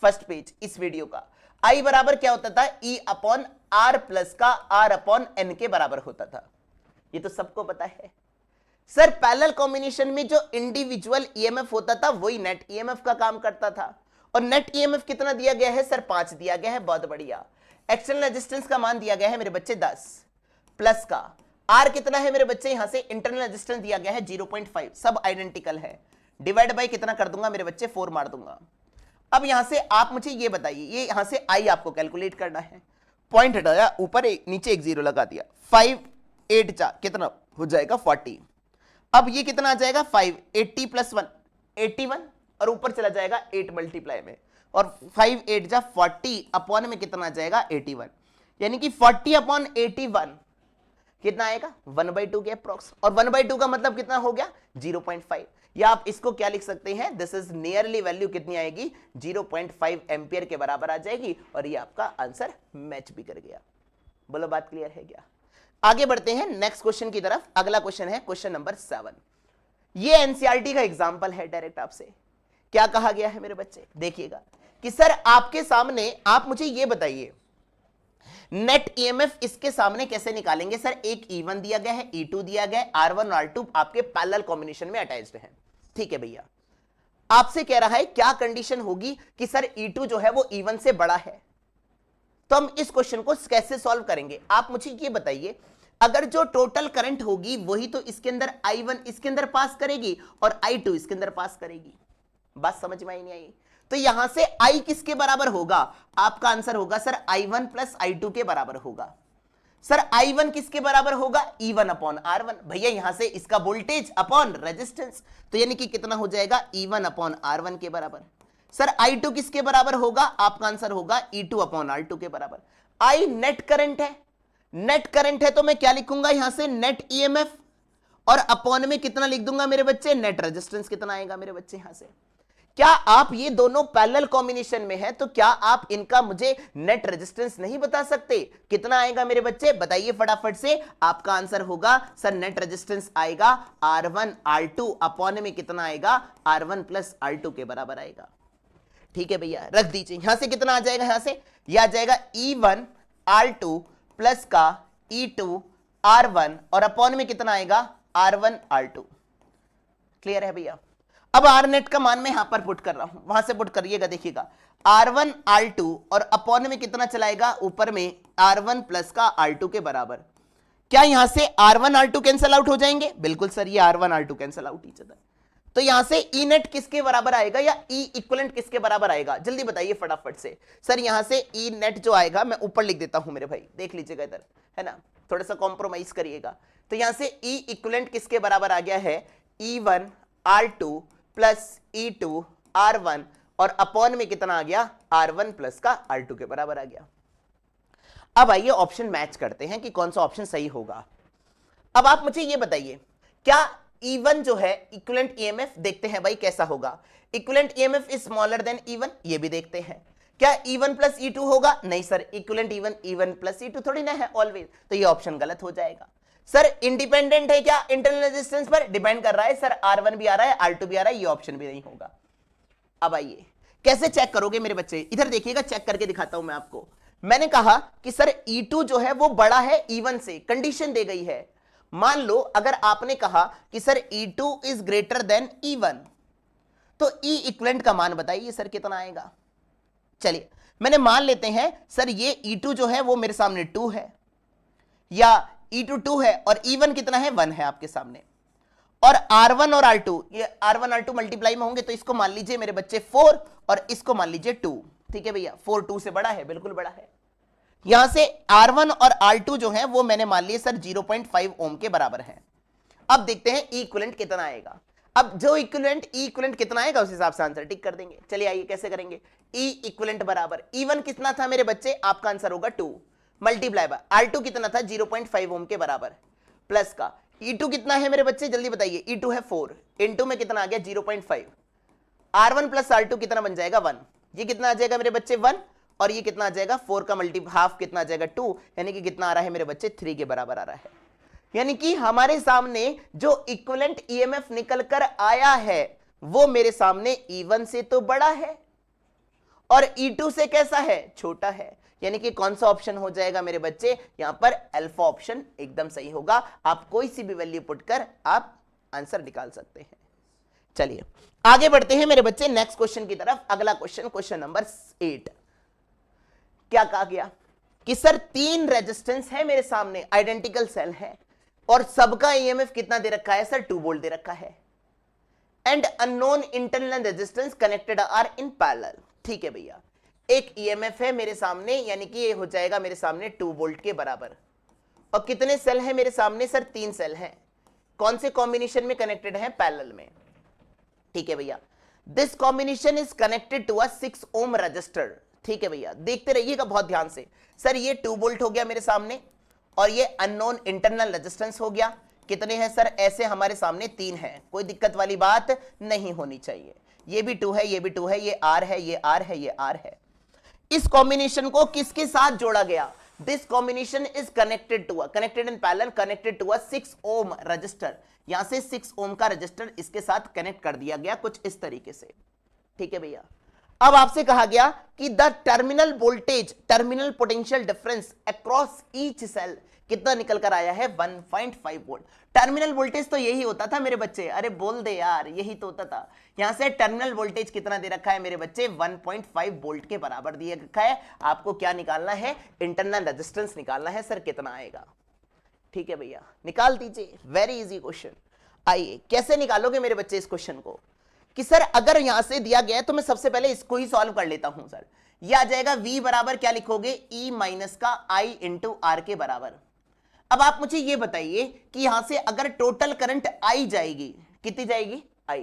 फर्स्ट पेज इस वीडियो का। I बराबर क्या होता था? E अपॉन आर प्लस का R अपॉन N के बराबर होता था। ये तो सबको पता है। सर पैरेलल कॉम्बिनेशन में जो इंडिविजुअल ईएमएफ होता था वही नेट ईएमएफ का काम करता था। और नेट ईएमएफ कितना दिया गया है? सर 5 दिया गया है। बहुत बढ़िया। एक्सटर्नल रेजिस्टेंस का मान दिया गया है मेरे बच्चे 10, प्लस का R कितना है मेरे बच्चे? यहां से इंटरनल रेजिस्टेंस दिया गया है 0.5, सब आइडेंटिकल है। डिवाइड बाय कितना कर दूंगा मेरे बच्चे? 4 मार दूंगा। अब यहां से आप मुझे ये बताइए, ये यहां से I आपको कैलकुलेट करना है। पॉइंट हटाया, ऊपर नीचे एक 0 लगा दिया। 5 8 4 कितना हो जाएगा? 40। अब ये कितना आ जाएगा? 5 80 प्लस 1 81, और ऊपर चला जाएगा 8 मल्टीप्लाई में। और 5 8 जा 40 अपॉन में कितना आ जाएगा 81, यानी कि 40 अपॉन 81 कितना आएगा 1/2 के अप्रॉक्स, और 1/2 का मतलब कितना हो गया 0.5, या आप इसको क्या लिख सकते हैं, दिस इज नियरली वैल्यू कितनी आएगी 0.5 एम्पियर के बराबर आ जाएगी, और ये आपका आंसर मैच भी कर गया। बोलो बात क्लियर है क्या? आगे बढ़ते हैं नेक्स्ट क्वेश्चन की तरफ। अगला क्वेश्चन है क्वेश्चन नंबर 7। ये एनसीईआरटी का एग्जांपल है डायरेक्ट आपसे। क्या कहा गया है मेरे बच्चे, देखिएगा कि सर आपके सामने आप मुझे ये बताइए नेट ईएमएफ इसके सामने कैसे निकालेंगे। सर एक E1 दिया गया है, E2 दिया गया है, R1 और R2 आपके पैरेलल कॉम्बिनेशन में अटैच्ड है। ठीक है भैया, आपसे कह रहा है क्या कंडीशन होगी कि सर E2 जो है वो E1 से बड़ा है। तो हम इस क्वेश्चन को कैसे सॉल्व करेंगे, आप मुझे ये बताइए। अगर जो टोटल करंट होगी वही तो इसके अंदर I1 इसके अंदर पास करेगी और I2 इसके अंदर पास करेगी। बात समझ में आई नहीं आई? तो यहां से I किसके बराबर होगा, आपका आंसर होगा सर I1 प्लस I2 के बराबर होगा। सर I1 किसके बराबर होगा, E1 अपॉन R1। भैया यहां से इसका वोल्टेज अपॉन रेजिस्टेंस, तो यानी कि कितना हो जाएगा E1 अपॉन R1 के बराबर। सर I2 किसके बराबर होगा, आपका आंसर होगा E2 अपॉन R2 के बराबर। I नेट करंट है, नेट करंट है तो मैं क्या लिखूंगा यहां से नेट ईएमएफ, और अपॉन में कितना लिख दूंगा मेरे बच्चे नेट रेजिस्टेंस कितना आएगा मेरे बच्चे यहां से। क्या आप ये दोनों पैरेलल कॉम्बिनेशन में है तो क्या आप इनका मुझे नेट रेजिस्टेंस नहीं बता सकते, कितना आएगा मेरे बच्चे बताइए फटाफट से। आपका आंसर होगा सर नेट रेजिस्टेंस आएगा R1 R2 अपॉन में कितना आएगा R1 प्लस R2 के बराबर आएगा। ठीक है भैया, रख दीजिए यहां से कितना आ जाएगा, यहां से यह आ जाएगा E1 R2 प्लस का E2 R1 और अपॉन में कितना आएगा R1 R2। क्लियर है भैया? अब आर नेट का मान मैं यहां पर पुट कर रहा हूं, वहां से पुट करिएगा, देखिएगा R1 R2 और अपॉन में कितना चलाएगा ऊपर में R1 प्लस का R2 के बराबर। क्या यहां से R1 R2 कैंसल आउट हो जाएंगे, बिल्कुल सर ये R1 R2 cancel out each other. तो यहां से ई नेट किसके बराबर आएगा या ई इक्विवेलेंट किसके बराबर आएगा, जल्दी बताइए फटाफट से। सर यहां से ई नेट जो आएगा मैं ऊपर लिख देता हूं मेरे भाई, देख लीजिएगा इधर है ना, थोड़ा सा कॉम्प्रोमाइज करिएगा। तो यहां से ई इक्विवेलेंट किसके बराबर आ गया है E1 R2 plus E2 R1 और अपॉन में कितना आ गया R1 प्लस का R2 के बराबर आ गया। अब आइए ऑप्शन मैच करते हैं कि कौन सा ऑप्शन सही होगा। अब आप मुझे ये बताइए क्या E1 जो है इक्विवेलेंट ईएमएफ देखते हैं भाई कैसा होगा, equivalent EMF is smaller than E1, ये भी देखते हैं। क्या E1 प्लस E2 होगा, नहीं sir equivalent E1 plus E2 थोड़ी ना है ऑलवेज, तो ये ऑप्शन गलत हो जाएगा। सर इंडिपेंडेंट है क्या इंटरनल रेजिस्टेंस पर, डिपेंड कर रहा है सर R1 भी आ रहा है R2 भी आ रहा है, ये ऑप्शन भी नहीं होगा। अब आइए कैसे चेक करोगे मेरे बच्चे, इधर देखिएगा चेक करके दिखाता हूं मैं आपको। मैंने कहा कि सर E2 जो है वो बड़ा है E1 से, कंडीशन दे गई है। मान लो अगर आपने कहा कि sir E2 is greater than E1 तो E इक्विवेलेंट का मान बताइए सर कितना आएगा। चलिए मैंने मान लेते हैं सर ये E2 जो है वो मेरे सामने 2 है या E2 2 है और E1 कितना है 1 है आपके सामने, और R1 और R2 ये R1 R2 मल्टीप्लाई में होंगे तो इसको मान लीजिए मेरे बच्चे 4 और इसको मान लीजिए 2। ठीक है भैया 4 2 से बड़ा है, बिल्कुल बड़ा है। यहां से R1 और R2 जो है वो मैंने मान लिए सर 0.5 ओम के बराबर है। अब देखते हैं E इक्विवेलेंट कितना आएगा। अब जो इक्विवेलेंट E इक्विवेलेंट कितना आएगा उस हिसाब से आंसर टिक कर देंगे। चलिए आइए कैसे करेंगे, E इक्विवेलेंट बराबर E1 कितना था मेरे बच्चे, आपका आंसर होगा 2 मल्टीप्लाई बाय R2 कितना था 0.5 ओम के बराबर प्लस का E2 कितना है मेरे बच्चे जल्दी बताइए, E2 है 4 इनटू में कितना आ गया 0.5, R1 प्लस R2 कितना बन जाएगा 1, ये कितना आ जाएगा मेरे बच्चे 1 और ये कितना आ जाएगा 4 का मल्टी हाफ कितना आ जाएगा 2, यानी कि कितना आ रहा है मेरे बच्चे 3 के बराबर आ रहा है। यानी कि हमारे सामने जो इक्विवेलेंट ईएमएफ निकल कर आया है वो मेरे सामने E1 से तो बड़ा है और E2 से कैसा है छोटा है, यानी कि कौन सा ऑप्शन हो जाएगा मेरे बच्चे, यहां पर अल्फा ऑप्शन एकदम सही होगा। आप कोई सी भी वैल्यू पुट कर आप आंसर निकाल सकते हैं। चलिए आगे बढ़ते हैं मेरे बच्चे नेक्स्ट क्वेश्चन की तरफ। अगला क्वेश्चन क्वेश्चन नंबर 8। क्या कहा गया कि सर 3 रेजिस्टेंस है मेरे सामने, आइडेंटिकल सेल है और सबका ईएमएफ कितना दे रखा है सर 2 वोल्ट दे रखा है and unknown internal resistance connected are in parallel. ठीक है भैया, एक ईएमएफ है मेरे सामने यानी कि ये हो जाएगा मेरे सामने 2 वोल्ट के बराबर, और कितने सेल है मेरे सामने सर 3 सेल हैं। कौन से कॉम्बिनेशन में कनेक्टेड है पैरेलल में। ठीक है भैया, this combination is connected to a 6 ohm resistor. ठीक है भैया, देखते रहिएगा बहुत ध्यान से। सर ये 2 वोल्ट हो गया मेरे सामने, और ये अननोन इंटरनल रेजिस्टेंस हो गया। कितने हैं सर? ऐसे हमारे सामने 3 है, कोई दिक्कत वाली बात नहीं होनी चाहिए। ये भी 2 है, ये भी 2 है, ये आर है, ये आर है, ये आर है। इस कॉम्बिनेशन को किसके साथ जोड़ा गया? This combination is connected in parallel connected to a 6 ohm resistor. यहां से 6 ओम का रजिस्टर इसके साथ कनेक्ट कर दिया गया कुछ इस तरीके से। ठीक है भैया, अब आपसे कहा गया कि the terminal voltage, terminal potential difference across each cell कितना निकल कर आया है? 1.5 वोल्ट। टर्मिनल वोल्टेज तो यही होता था मेरे बच्चे, अरे बोल दे यार, यही तो होता था। यहां से टर्मिनल वोल्टेज कितना दे रखा है मेरे बच्चे? 1.5 वोल्ट के बराबर दिया रखा है। आपको क्या निकालना है? इंटरनल रेजिस्टेंस निकालना है। सर कितना आएगा? ठीक है भैया, निकाल दीजिए, वेरी इजी क्वेश्चन। आइए कैसे निकालोगे मेरे बच्चे इस क्वेश्चन को? कि सर अगर यहां से दिया गया है तो मैं सबसे पहले इसको ही सॉल्व कर लेता हूं। सर यह आ जाएगा V बराबर क्या लिखोगे? E माइनस का I इंटू आर के बराबर। अब आप मुझे ये बताइए कि यहां से अगर टोटल करंट I जाएगी, कितनी जाएगी? I,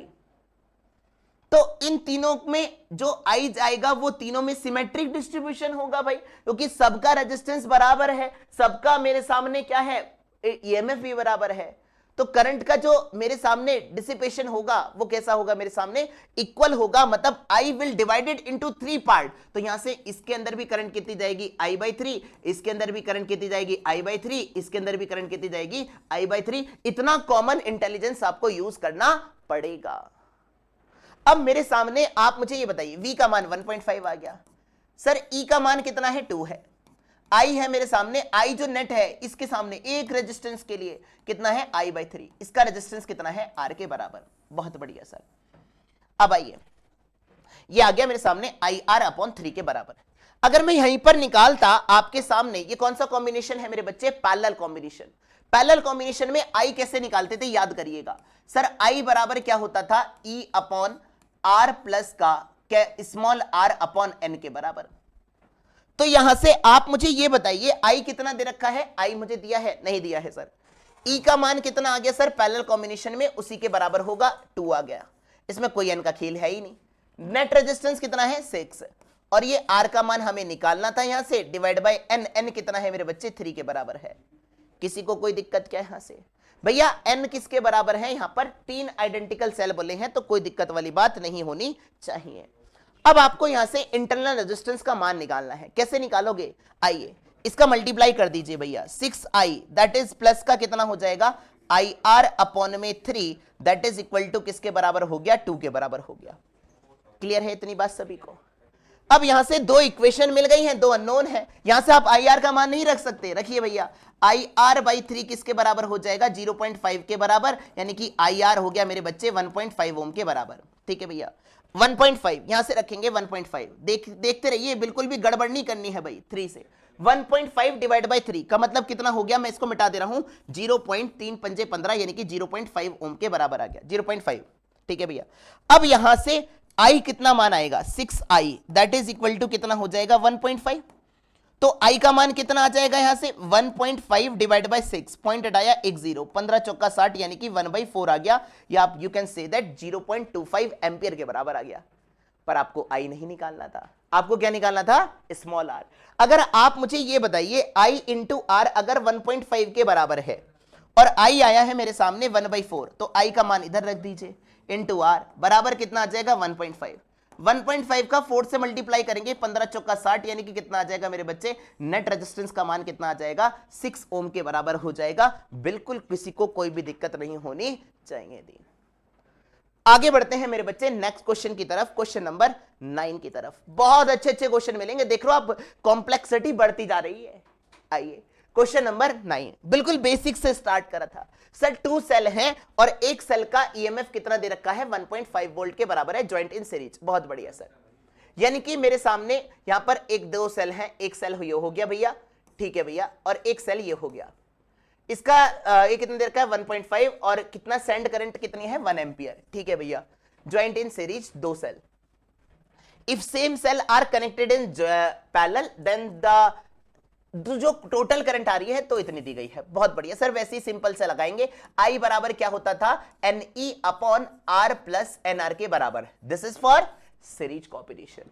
तो इन तीनों में जो I जाएगा वो तीनों में सिमेट्रिक डिस्ट्रीब्यूशन होगा भाई, क्योंकि सबका रेजिस्टेंस बराबर है, सबका मेरे सामने क्या है? ईएमएफ भी बराबर है। तो करंट का जो मेरे सामने डिसिपेशन होगा वो कैसा होगा? मेरे सामने इक्वल होगा, मतलब I will divided into 3 part. तो यहां से इसके अंदर भी करंट कितनी जाएगी? I/3, इसके अंदर भी करंट कितनी जाएगी? I/3, इसके अंदर भी करंट कितनी जाएगी? I/3। इतना कॉमन इंटेलिजेंस आपको यूज करना पड़ेगा। अब मेरे सामने आप मुझे ये बताइए, V का मान 1.5 आ गया। सर E का मान कितना है? 2 है। I है मेरे सामने, I जो नेट है इसके सामने एक रेजिस्टेंस के लिए कितना है? I/3। इसका रेजिस्टेंस कितना है? R के बराबर। बहुत बढ़िया सर। अब आइए, ये आ गया मेरे सामने IR/3 के बराबर। अगर मैं यहीं पर निकालता आपके सामने, ये कौन सा कॉम्बिनेशन है मेरे बच्चे? Parallel combination. पैरेलल कॉम्बिनेशन में I कैसे निकालते थे याद करिएगा। सर I बराबर क्या होता था? E/R प्लस का स्मॉल r/n के बराबर। तो यहां से आप मुझे ये बताइए I कितना दे रखा है? I मुझे दिया है? नहीं दिया है सर। E का मान कितना आ गया सर? पैरेलल कॉम्बिनेशन में उसी के बराबर होगा, 2 आ गया। इसमें कोई n का खेल है ही नहीं। नेट रेजिस्टेंस कितना है? 6। और ये R का मान हमें निकालना था यहां से, डिवाइड बाय n। n कितना है मेरे बच्चे? 3 के बराबर है। किसी को कोई दिक्कत क्या है यहां से? भैया n किसके बराबर है? यहां पर 3 आइडेंटिकल सेल बोले हैं, तो कोई दिक्कत वाली बात नहीं होनी चाहिए। अब आपको यहां से इंटरनल रेजिस्टेंस का मान निकालना है। कैसे निकालोगे? आइए इसका मल्टीप्लाई कर दीजिए भैया। 6I दैट इज प्लस का कितना हो जाएगा? IR/3 that is equal to किसके बराबर हो गया? 2 के बराबर हो गया। क्लियर है इतनी बात सभी को? अब यहां से 2 इक्वेशन मिल गई हैं, 2 अननोन है। यहां से आप IR का मान नहीं रख सकते, रखिए भैया। IR/3 किसके बराबर हो जाएगा? 0.5 के बराबर, यानी कि IR हो गया मेरे बच्चे 1.5 ओम के बराबर। ठीक है भैया, 1.5 यहां से रखेंगे 1.5। देखते रहिए, बिल्कुल भी गड़बड़ नहीं करनी है भाई। 3 से 1.5 डिवाइड बाय 3 का मतलब कितना हो गया? मैं इसको मिटा दे रहा हूं, 0.3 पंजे 15 यानी कि 0.5 ओम के बराबर आ गया, 0.5। ठीक है भैया, अब यहां से I कितना मान आएगा? 6I that is equal to कितना हो जाएगा? 1.5। तो I का मान कितना आ जाएगा यहां से? 1.5 डिवाइड बाय 6, पॉइंट हटाया 1 0, 15 चौका 60 यानी कि 1/4 आ गया, या आप you can say that 0.25 ampere के बराबर आ गया। पर आपको I नहीं निकालना था, आपको क्या निकालना था? Small r। अगर आप मुझे ये बताइए I इंटू R अगर 1.5 के बराबर है और I आया है मेरे सामने 1/4, तो I का मान इधर रख दीजिए, इंटू R बराबर कितना आ जाएगा? 1.5। 1.5 का 4 से मल्टीप्लाई करेंगे, 15 चौका 60 यानी कि कितना आ जाएगा मेरे बच्चे? नेट रेजिस्टेंस का मान कितना आ जाएगा? 6 ओम के बराबर हो जाएगा। बिल्कुल किसी को कोई भी दिक्कत नहीं होनी चाहिए थी। आगे बढ़ते हैं मेरे बच्चे नेक्स्ट क्वेश्चन की तरफ, क्वेश्चन नंबर 9 की तरफ। बहुत अच्छे अच्छे क्वेश्चन मिलेंगे, देख लो आप कॉम्प्लेक्सिटी बढ़ती जा रही है। आइए क्वेश्चन नंबर 9, बिल्कुल बेसिक से स्टार्ट करा था। सर 2 सेल हैं और एक सेल का ईएमएफ कितना दे रखा है? 1.5 वोल्ट के बराबर है, ज्वाइंट इन सीरीज। बहुत बढ़िया सर, यानी कि मेरे सामने यहां पर 2 सेल हैं, एक सेल ये हो गया भैया, ठीक है भैया, और एक सेल ये हो गया। इसका ये कितना दे रखा है? 1.5, और कितना सेंड करंट कितनी है? 1 एम्पियर। ठीक है भैया, joint in series 2 cell. If same cell are connected in parallel then the जो टोटल करंट आ रही है तो इतनी दी गई है। बहुत बढ़िया सर, वैसे ही सिंपल से लगाएंगे। आई बराबर क्या होता था, NE upon R plus NR के बराबर। This is for series combination.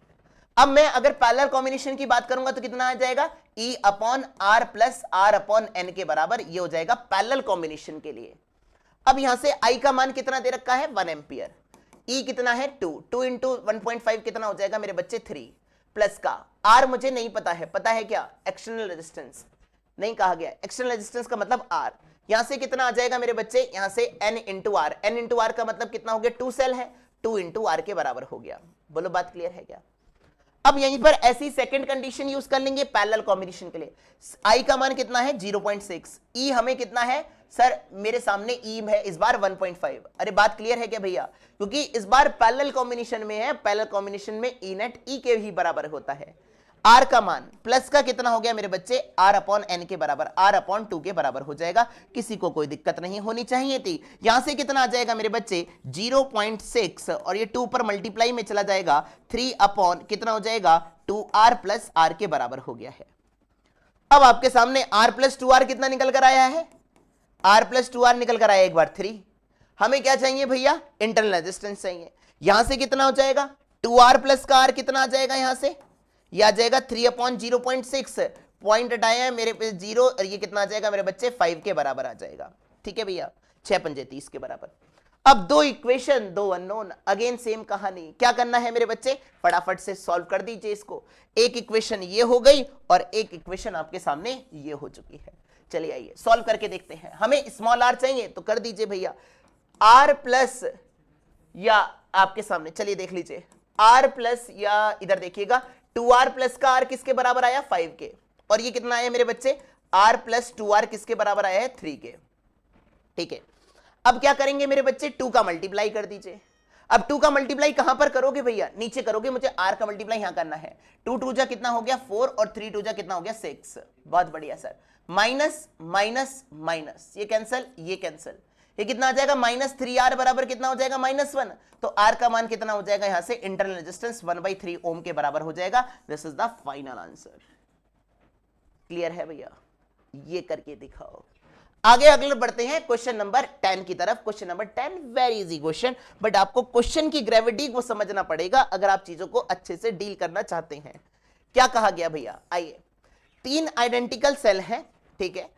अब मैं अगर पैरेलल कॉम्बिनेशन की बात करूंगा तो कितना आ जाएगा, E upon R plus R upon N के बराबर। ये हो जाएगा पैरेलल कॉम्बिनेशन के लिए। अब यहां से I का मान कितना दे रखा है, 1 एम्पियर। E कितना है 2 इंटू 1.5 कितना हो जाएगा मेरे बच्चे 3, प्लस का R मुझे नहीं पता है, पता है क्या, एक्सटर्नल रेजिस्टेंस नहीं कहा गया। एक्सटर्नल रेजिस्टेंस का मतलब R। यहां से कितना आ जाएगा मेरे बच्चे, यहां से N into R। N into R का मतलब कितना हो गया, 2 सेल है, 2 इंटू R के बराबर हो गया। बोलो बात क्लियर है क्या। अब यहीं पर ऐसी सेकंड कंडीशन यूज कर लेंगे पैरेलल कॉम्बिनेशन के लिए। I का मान कितना है 0.6, E हमें कितना है सर, मेरे सामने E है इस बार 1.5। अरे बात क्लियर है क्या भैया, क्योंकि इस बार पैरेलल कॉम्बिनेशन में है, पैरेलल कॉम्बिनेशन में E नेट E के ही बराबर होता है। R का मान प्लस का कितना हो गया मेरे बच्चे, R अपॉन N के बराबर, R अपॉन 2 के बराबर हो जाएगा। किसी को कोई दिक्कत नहीं होनी चाहिए थी। यहां से कितना आ जाएगा मेरे बच्चे 0.6, और ये 2 पर मल्टीप्लाई में चला जाएगा, 3 अपॉन कितना हो जाएगा 2R प्लस R के बराबर हो गया है। अब आपके सामने R प्लस 2R कितना निकल कर आया है, R प्लस 2R निकल कर आया एक बार 3। हमें क्या चाहिए भैया, इंटरनल रेजिस्टेंस चाहिए। यहां से कितना हो जाएगा 2R प्लस का R कितना आ जाएगा, यहां से यह आ जाएगा 3 अपॉन 0.6, पॉइंट हटाया है मेरे पे 0, और ये कितना आ जाएगा मेरे बच्चे 5 के बराबर आ जाएगा। ठीक है भैया, 6 पंजे 30 के बराबर। अब दो इक्वेशन, दो अननोन, अगेन सेम कहानी। क्या करना है मेरे बच्चे, फटाफट से सॉल्व कर दीजिए इसको। एक इक्वेशन ये हो गई और एक इक्वेशन आपके सामने ये हो चुकी है। चलिए आइए सॉल्व करके देखते हैं। हमें स्मॉल r चाहिए तो कर दीजिए भैया, r प्लस, या आपके सामने चलिए देख लीजिए, r प्लस, या इधर देखिएगा 2r प्लस का r किसके बराबर आया 5 के, और ये कितना आया मेरे बच्चे r प्लस 2r किसके बराबर आया है 3 के। ठीक है, अब क्या करेंगे मेरे बच्चे, 2 का मल्टीप्लाई कर दीजिए। अब 2 का मल्टीप्लाई कहां पर करोगे भैया, नीचे करोगे, मुझे r का मल्टीप्लाई यहां करना है। 2 2 जा कितना हो गया 4, और 3 2 जा कितना हो गया 6। बहुत बढ़िया सर, माइनस माइनस माइनस, ये कैंसल, ये कैंसल, ये कितना आ जाएगा -3r बराबर कितना हो जाएगा -1। तो r का मान कितना हो जाएगा यहां से, इंटरनल रेजिस्टेंस 1/3 ओम के बराबर हो जाएगा। This is the final answer. Clear है भैया, ये करके दिखाओ। आगे अगले बढ़ते हैं क्वेश्चन नंबर 10 की तरफ। Question number 10 very easy question, but आपको क्वेश्चन की ग्रेविटी को समझना पड़ेगा अगर आप चीजों को अच्छे से डील करना चाहते हैं। क्या कहा गया भैया, आइए, 3 आइडेंटिकल सेल हैं, ठीक है,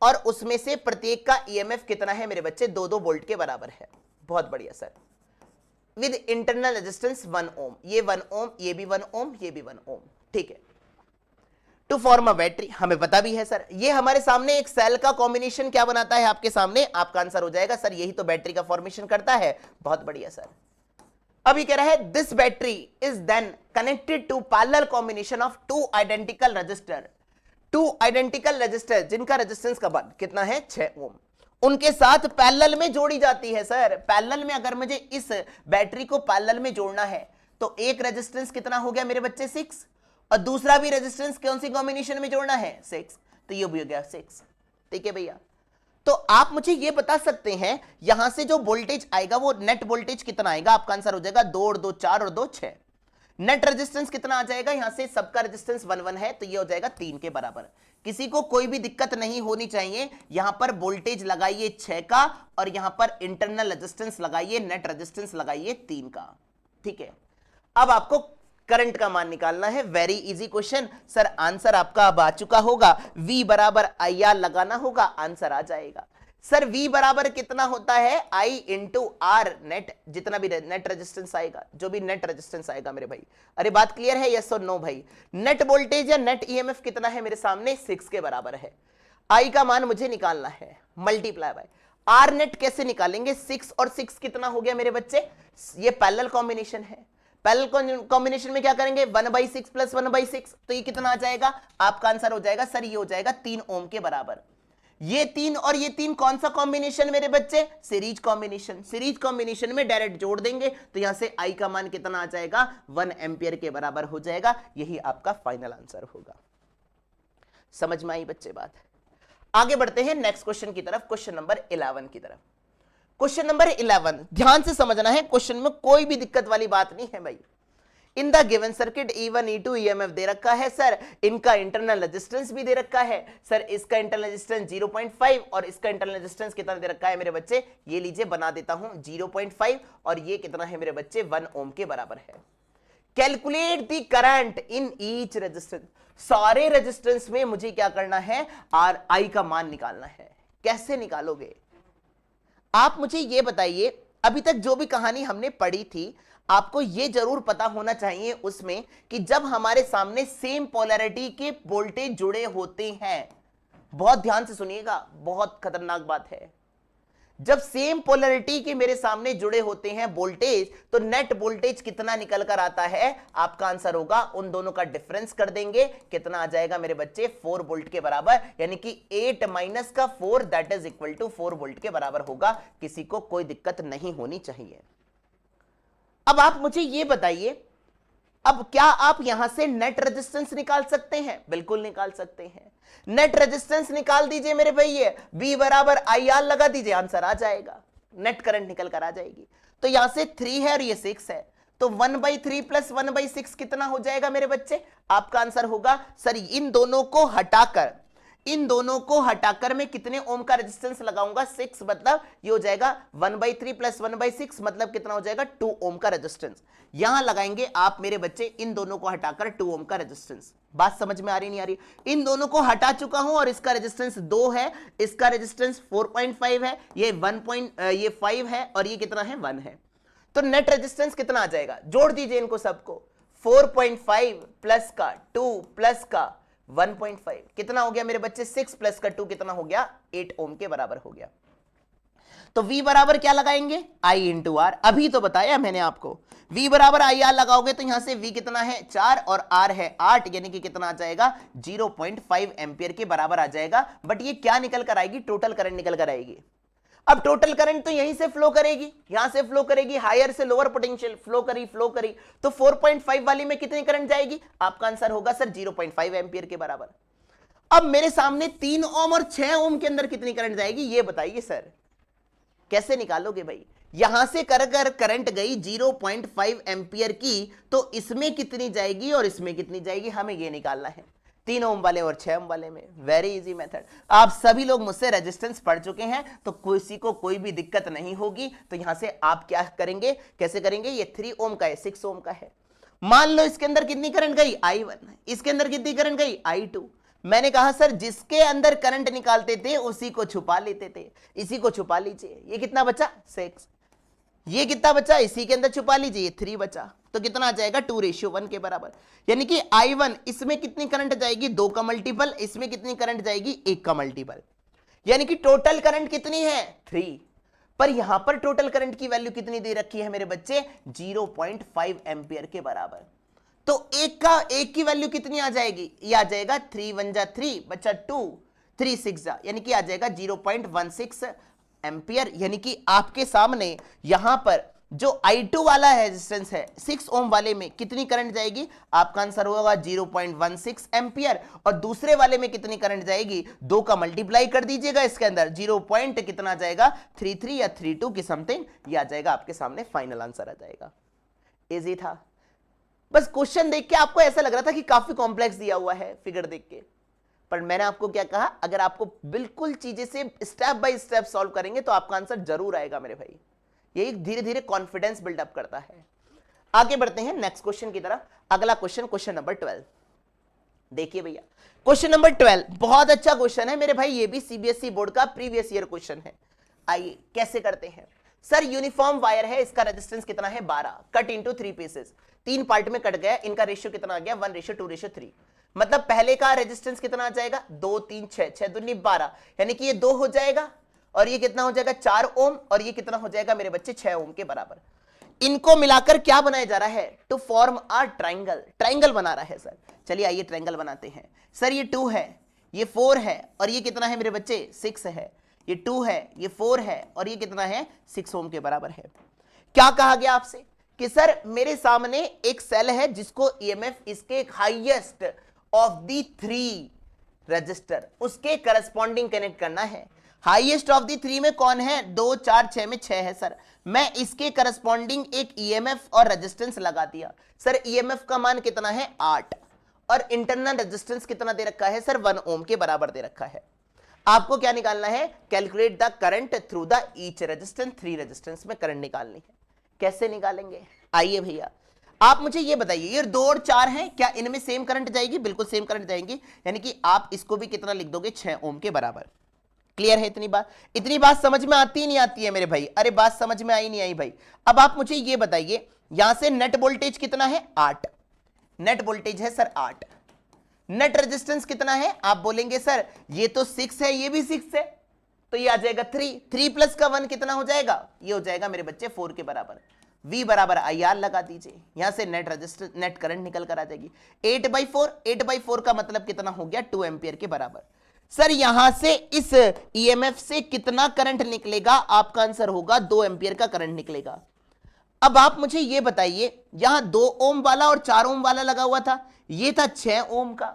और उसमें से प्रत्येक का ईएमएफ कितना है मेरे बच्चे, 2-2 वोल्ट के बराबर है। बहुत बढ़िया सर, विद इंटरनल रेजिस्टेंस 1 ओम, ये 1 ओम, ये भी 1 ओम, ये भी 1 ओम। ठीक है, टू फॉर्म अ बैटरी, हमें पता भी है सर। ये हमारे सामने एक सेल का कॉम्बिनेशन क्या बनाता है, आपके सामने आपका आंसर हो जाएगा सर, यही तो बैटरी का फॉर्मेशन करता है। बहुत बढ़िया सर। अब ये कह रहा है this battery is then connected to parallel combination of 2 identical resistor. 2 identical resistor जिनका रेजिस्टेंस का मान कितना है 6 ओम, उनके साथ पैरेलल में जोड़ी जाती है। सर पैरेलल में अगर मुझे इस बैटरी को पैरेलल में जोड़ना है तो एक रेजिस्टेंस कितना हो गया मेरे बच्चे 6, और दूसरा भी रेजिस्टेंस कौन सी कॉम्बिनेशन में जोड़ना है 6, तो ये भी हो गया 6। ठीक है भैया, तो आप मुझे ये बता सकते हैं यहां से जो वोल्टेज आएगा वो नेट वोल्टेज कितना आएगा, आपका आंसर हो जाएगा 2 और 2 4 और 2 6। नेट रेजिस्टेंस कितना आ जाएगा, यहां से सबका रेजिस्टेंस 1 1 है तो ये हो जाएगा 3 के बराबर। किसी को कोई भी दिक्कत नहीं होनी चाहिए। यहां पर वोल्टेज लगाइए 6 का, और यहां पर इंटरनल रेजिस्टेंस लगाइए, नेट रेजिस्टेंस लगाइए 3 का। ठीक है, अब आपको करंट का मान निकालना है। Very easy question sir, answer आपका अब आ चुका होगा। V बराबर IR लगाना होगा, आंसर आ जाएगा। सर V बराबर कितना होता है, I इंटू R नेट, जितना भी नेट रेजिस्टेंस आएगा, जो भी नेट रेजिस्टेंस आएगा मेरे भाई। अरे बात क्लियर है, यस और नो भाई। नेट वोल्टेज या नेट EMF कितना है मेरे सामने 6 के बराबर है। I का मान मुझे निकालना है, मल्टीप्लाई बाय R नेट। कैसे निकालेंगे, 6 और 6 कितना हो गया मेरे बच्चे, ये पैरेलल कॉम्बिनेशन है। पैरेलल कॉम्बिनेशन में क्या करेंगे 1/6 प्लस 1/6, तो ये कितना आ जाएगा, आपका आंसर हो जाएगा सर, ये हो जाएगा 3 ओम के बराबर। ये 3 और ये 3 कौन सा कॉम्बिनेशन मेरे बच्चे, सीरीज कॉम्बिनेशन। सीरीज कॉम्बिनेशन में डायरेक्ट जोड़ देंगे तो यहां से I का मान कितना आ जाएगा 1 एम्पियर के बराबर हो जाएगा। यही आपका फाइनल आंसर होगा। समझ में आई बच्चे बात। आगे बढ़ते हैं नेक्स्ट क्वेश्चन की तरफ, क्वेश्चन नंबर 11 की तरफ। क्वेश्चन नंबर 11 ध्यान से समझना है, क्वेश्चन में कोई भी दिक्कत वाली बात नहीं है भाई। In the given circuit E1 E2 EMF दे रखा है सर, इनका इंटरनल रेजिस्टेंस भी दे रखा है सर, इसका इंटरनल रेजिस्टेंस 0.5 और इसका इंटरनल रेजिस्टेंस कितना दे रखा है मेरे बच्चे, ये लीजिए बना देता हूं 0.5 और ये कितना है मेरे बच्चे 1 ओम के बराबर है। Calculate the current in each resistance, सारे रेजिस्टेंस में मुझे क्या करना है, आर आई का मान निकालना है। कैसे निकालोगे आप मुझे ये बताइए, अभी तक जो भी कहानी हमने पढ़ी थी आपको ये जरूर पता होना चाहिए उसमें कि जब हमारे सामने सेम पोलैरिटी के वोल्टेज जुड़े होते हैं, बहुत ध्यान से सुनिएगा, बहुत खतरनाक बात है, जब सेम पोलैरिटी के मेरे सामने जुड़े होते हैं वोल्टेज तो नेट वोल्टेज कितना निकल कर आता है, आपका आंसर होगा उन दोनों का डिफरेंस कर देंगे, कितना आ जाएगा मेरे बच्चे 4 वोल्ट के बराबर, यानी कि 8 माइनस का 4 that is equal to 4 volt के बराबर होगा। किसी को कोई दिक्कत नहीं होनी चाहिए। अब आप मुझे ये बताइए, अब क्या आप यहां से नेट रेजिस्टेंस निकाल सकते हैं? बिल्कुल निकाल सकते हैं। नेट रेजिस्टेंस निकाल दीजिए मेरे भैया, V बराबर IR लगा दीजिए, आंसर आ जाएगा, नेट करंट निकल कर आ जाएगी। तो यहां से 3 है और ये 6 है, तो 1/3 प्लस 1/6 कितना हो जाएगा मेरे बच्चे, आपका आंसर होगा सर इन दोनों को हटाकर मैं कितने ओम का रेजिस्टेंस लगाऊंगा, 6, मतलब ये हो जाएगा 1/3 प्लस 1/6 मतलब कितना हो जाएगा 2 ओम का रेजिस्टेंस। यहां लगाएंगे आप मेरे बच्चे इन दोनों को हटाकर 2 ओम का रेजिस्टेंस। बात समझ में आ रही नहीं आ रही? इन दोनों को हटा चुका हूं और इसका रेजिस्टेंस 2 है, इसका रेजिस्टेंस 4.5 है, ये 5 है और ये कितना है 1 है। तो नेट रेजिस्टेंस कितना आ जाएगा, जोड़ दीजिए इनको सबको, 4.5 प्लस का 2 प्लस का 1.5 कितना हो गया मेरे बच्चे, 6 प्लस का 2 कितना हो गया, 8 ओम के बराबर हो गया। तो V बराबर क्या लगाएंगे, I इंटू आर, अभी तो बताया मैंने आपको, V बराबर IR लगाओगे तो यहां से V कितना है 4 और R है 8, यानी कि कितना आ जाएगा 0.5 एम्पियर के बराबर आ जाएगा। बट ये क्या निकल कर आएगी, टोटल करंट निकल कर आएगी। अब टोटल करंट तो यहीं से फ्लो करेगी, यहां से फ्लो करेगी, हायर से लोअर पोटेंशियल फ्लो करी, तो 4.5 वाली में कितनी करंट जाएगी, आपका आंसर होगा सर 0.5 एम्पियर के बराबर। अब मेरे सामने 3 ओम और 6 ओम के अंदर कितनी करंट जाएगी, ये बताइए सर, कैसे निकालोगे भाई? यहां से कर करंट गई 0.5 एम्पियर की, तो इसमें कितनी जाएगी और इसमें कितनी जाएगी, हमें ये निकालना है, 3 ओम वाले और 6 ओम वाले में। वेरी इजी मेथड, आप सभी लोग मुझसे रेजिस्टेंस पढ़ चुके हैं तो किसी को कोई भी दिक्कत नहीं होगी। तो यहां से आप क्या करेंगे, कैसे करेंगे, ये 3 ओम का है, 6 ओम का है, मान लो इसके अंदर कितनी करंट गई I1, इसके अंदर कितनी करंट गई I2। मैंने कहा सर जिसके अंदर करंट निकालते थे उसी को छुपा लेते थे, इसी को छुपा लीजिए, ये कितना बचा 6, ये कितना बचा, इसी के अंदर छुपा लीजिए 3 बचा, तो कितना आ जाएगा 2:1 के बराबर। यानी कि I1 इसमें कितनी करंट जाएगी, 2 का मल्टीपल, इसमें कितनी करंट जाएगी 1 का मल्टीपल, यानी कि टोटल करंट कितनी है 3। पर यहां पर टोटल करंट की वैल्यू कितनी दे रखी है मेरे बच्चे, 0.5 एम्पियर के बराबर। तो एक की वैल्यू कितनी आ जाएगी, ये आ जाएगा 3 1 जा 3 बचा 2, 3 6 जा, यानी कि आ जाएगा 0.16 एम्पियर। यानी कि आपके सामने यहां पर जो I2 वाला रेजिस्टेंस है 6 ओम वाले में कितनी करंट जाएगी, आपका आंसर होगा 0.16 एम्पियर, और दूसरे वाले में कितनी करंट जाएगी, 2 का मल्टीप्लाई कर दीजिएगा इसके अंदर, 0. कितना जाएगा 33 या 32 की समथिंग, ये आ जाएगा आपके सामने, फाइनल आंसर आ जाएगा। इजी था, बस क्वेश्चन देख के आपको ऐसा लग रहा था कि काफी कॉम्प्लेक्स दिया हुआ है फिगर देख के, पर मैंने आपको क्या कहा, अगर आपको बिल्कुल चीजें से स्टेप बाय स्टेप सॉल्व करेंगे तो आपका आंसर जरूर आएगा मेरे भाई। यही धीरे धीरे कॉन्फिडेंस बिल्डअप करता है। आगे बढ़ते हैं नेक्स्ट क्वेश्चन की तरफ। अगला क्वेश्चन, क्वेश्चन नंबर 12। देखिए भैया क्वेश्चन नंबर 12 बहुत अच्छा क्वेश्चन है मेरे भाई, ये भी सीबीएसई बोर्ड का प्रीवियस ईयर क्वेश्चन है। आइए कैसे करते हैं। सर यूनिफॉर्म वायर है, इसका रेजिस्टेंस कितना है 12, कट इनटू 3 पीसेस, 3 पार्ट में कट गया, इनका रेशियो कितना आ गया 1:2:3, मतलब पहले का रेजिस्टेंस कितना आ जाएगा 2 3 6 6 दूनी 12, यानी कि ये 2 हो जाएगा और ये कितना हो जाएगा 4 ओम, और ये कितना हो जाएगा मेरे बच्चे 6 ओम के बराबर। इनको मिलाकर क्या बनाया जा रहा है, to form a triangle, triangle बना रहा है सर। चलिए आइए ट्राइंगल बनाते हैं। सर ये 2 है, ये 4 है, और ये कितना है मेरे बच्चे 6 है, ये 2 है, ये 4 है, और ये कितना है 6 ओम के बराबर है। क्या कहा गया आपसे कि सर मेरे सामने एक सेल है जिसको ईएमएफ इसके हाईएस्ट ऑफ दी 3 रजिस्टर उसके करस्पॉन्डिंग कनेक्ट करना है। हाईएस्ट ऑफ द थ्री में कौन है? 2 4 6 में 6 है सर। मैं इसके करस्पॉन्डिंग एक ईएमएफ और रेजिस्टेंस लगा दिया सर। ईएमएफ का मान कितना है? 8 और इंटरनल रेजिस्टेंस कितना दे रखा है सर? 1 ओम के बराबर दे रखा है। आपको क्या निकालना है? Calculate the current through the each resistance. 3 resistance में करंट निकालनी है। कैसे निकालेंगे? आइए भैया आप मुझे ये बताइए, ये 2 और 4 हैं, क्या इनमें सेम करंट जाएगी? बिल्कुल सेम करंट जाएंगी, यानी कि आप इसको भी कितना लिख दोगे? 6 ओम के बराबर। क्लियर है इतनी बात? इतनी बात समझ में आती ही नहीं आती है मेरे भाई? अरे बात समझ में आई नहीं आई भाई? अब आप मुझे ये बताइए, यहां से नेट वोल्टेज कितना है? 8 नेट वोल्टेज है सर 8। नेट रेजिस्टेंस कितना है? आप बोलेंगे सर ये तो 6 है, ये भी 6 है, तो ये आ जाएगा 3। 3 प्लस का 1 कितना हो जाएगा? ये हो जाएगा मेरे बच्चे 4 के बराबर। V बराबर IR लगा दीजिए, यहां से नेट रेजिस्टेंस नेट करंट निकल कर आ जाएगी 8/4। 8/4 का मतलब कितना हो गया? 2 एम्पियर के बराबर। सर यहां से इस EMF से कितना करंट निकलेगा? आपका आंसर होगा 2 एम्पियर का करंट निकलेगा। अब आप मुझे ये बताइए, यहां 2 ओम वाला और 4 ओम वाला लगा हुआ था, ये था 6 ओम का।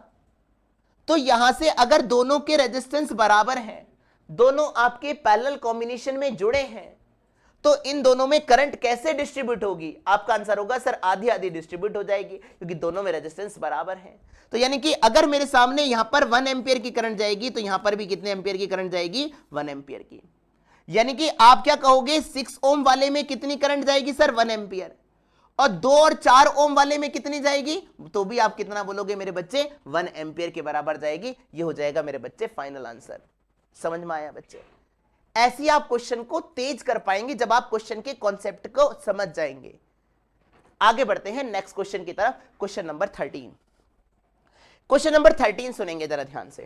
तो यहां से अगर दोनों के रेजिस्टेंस बराबर हैं, दोनों आपके पैरेलल कॉम्बिनेशन में जुड़े हैं, तो इन दोनों में करंट कैसे डिस्ट्रीब्यूट होगी? आपका आंसर होगा सर आधी आधी डिस्ट्रीब्यूट हो जाएगी, क्योंकि दोनों में रेजिस्टेंस बराबर है। तो यानी कि अगर मेरे सामने यहां पर 1 एम्पियर की करंट जाएगी, तो यहां पर भी कितने एम्पियर की करंट जाएगी? 1 एम्पियर की। यानी कि आप क्या कहोगे? 6 ओम वाले में कितनी करंट जाएगी सर? 1 एम्पियर। और 2 और 4 ओम वाले में कितनी जाएगी? तो भी आप कितना बोलोगे मेरे बच्चे? 1 एम्पियर के बराबर जाएगी। ये हो जाएगा मेरे बच्चे फाइनल आंसर। समझ में आया बच्चे? ऐसी आप क्वेश्चन को तेज कर पाएंगे जब आप क्वेश्चन के कॉन्सेप्ट को समझ जाएंगे। आगे बढ़ते हैं नेक्स्ट क्वेश्चन की तरफ। Question number 13। क्वेश्चन नंबर 13 सुनेंगे जरा ध्यान से।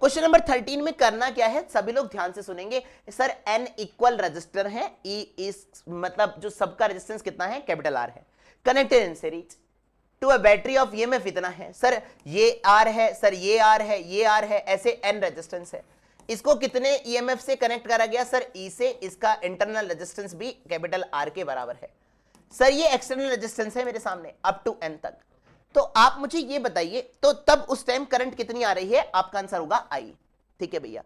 क्वेश्चन नंबर 13 में करना क्या है, सभी लोग ध्यान से सुनेंगे। सर N इक्वल रजिस्टर है, E इस मतलब जो सबका रेजिस्टेंस कितना है? कैपिटल R है। Connected in series to a battery of EMF इतना है। सर ये R है, सर ये R है, ये R है, ऐसे N रेजिस्टेंस है। इसको कितने EMF से कनेक्ट करा गया? सर E से। इसका इंटरनल रेजिस्टेंस भी कैपिटल R के बराबर है। सर ये एक्सटर्नल रेजिस्टेंस है मेरे सामने अप टू N तक। तो आप मुझे ये बताइए, तो तब उस टाइम करंट कितनी आ रही है? आपका आंसर होगा I। ठीक है भैया।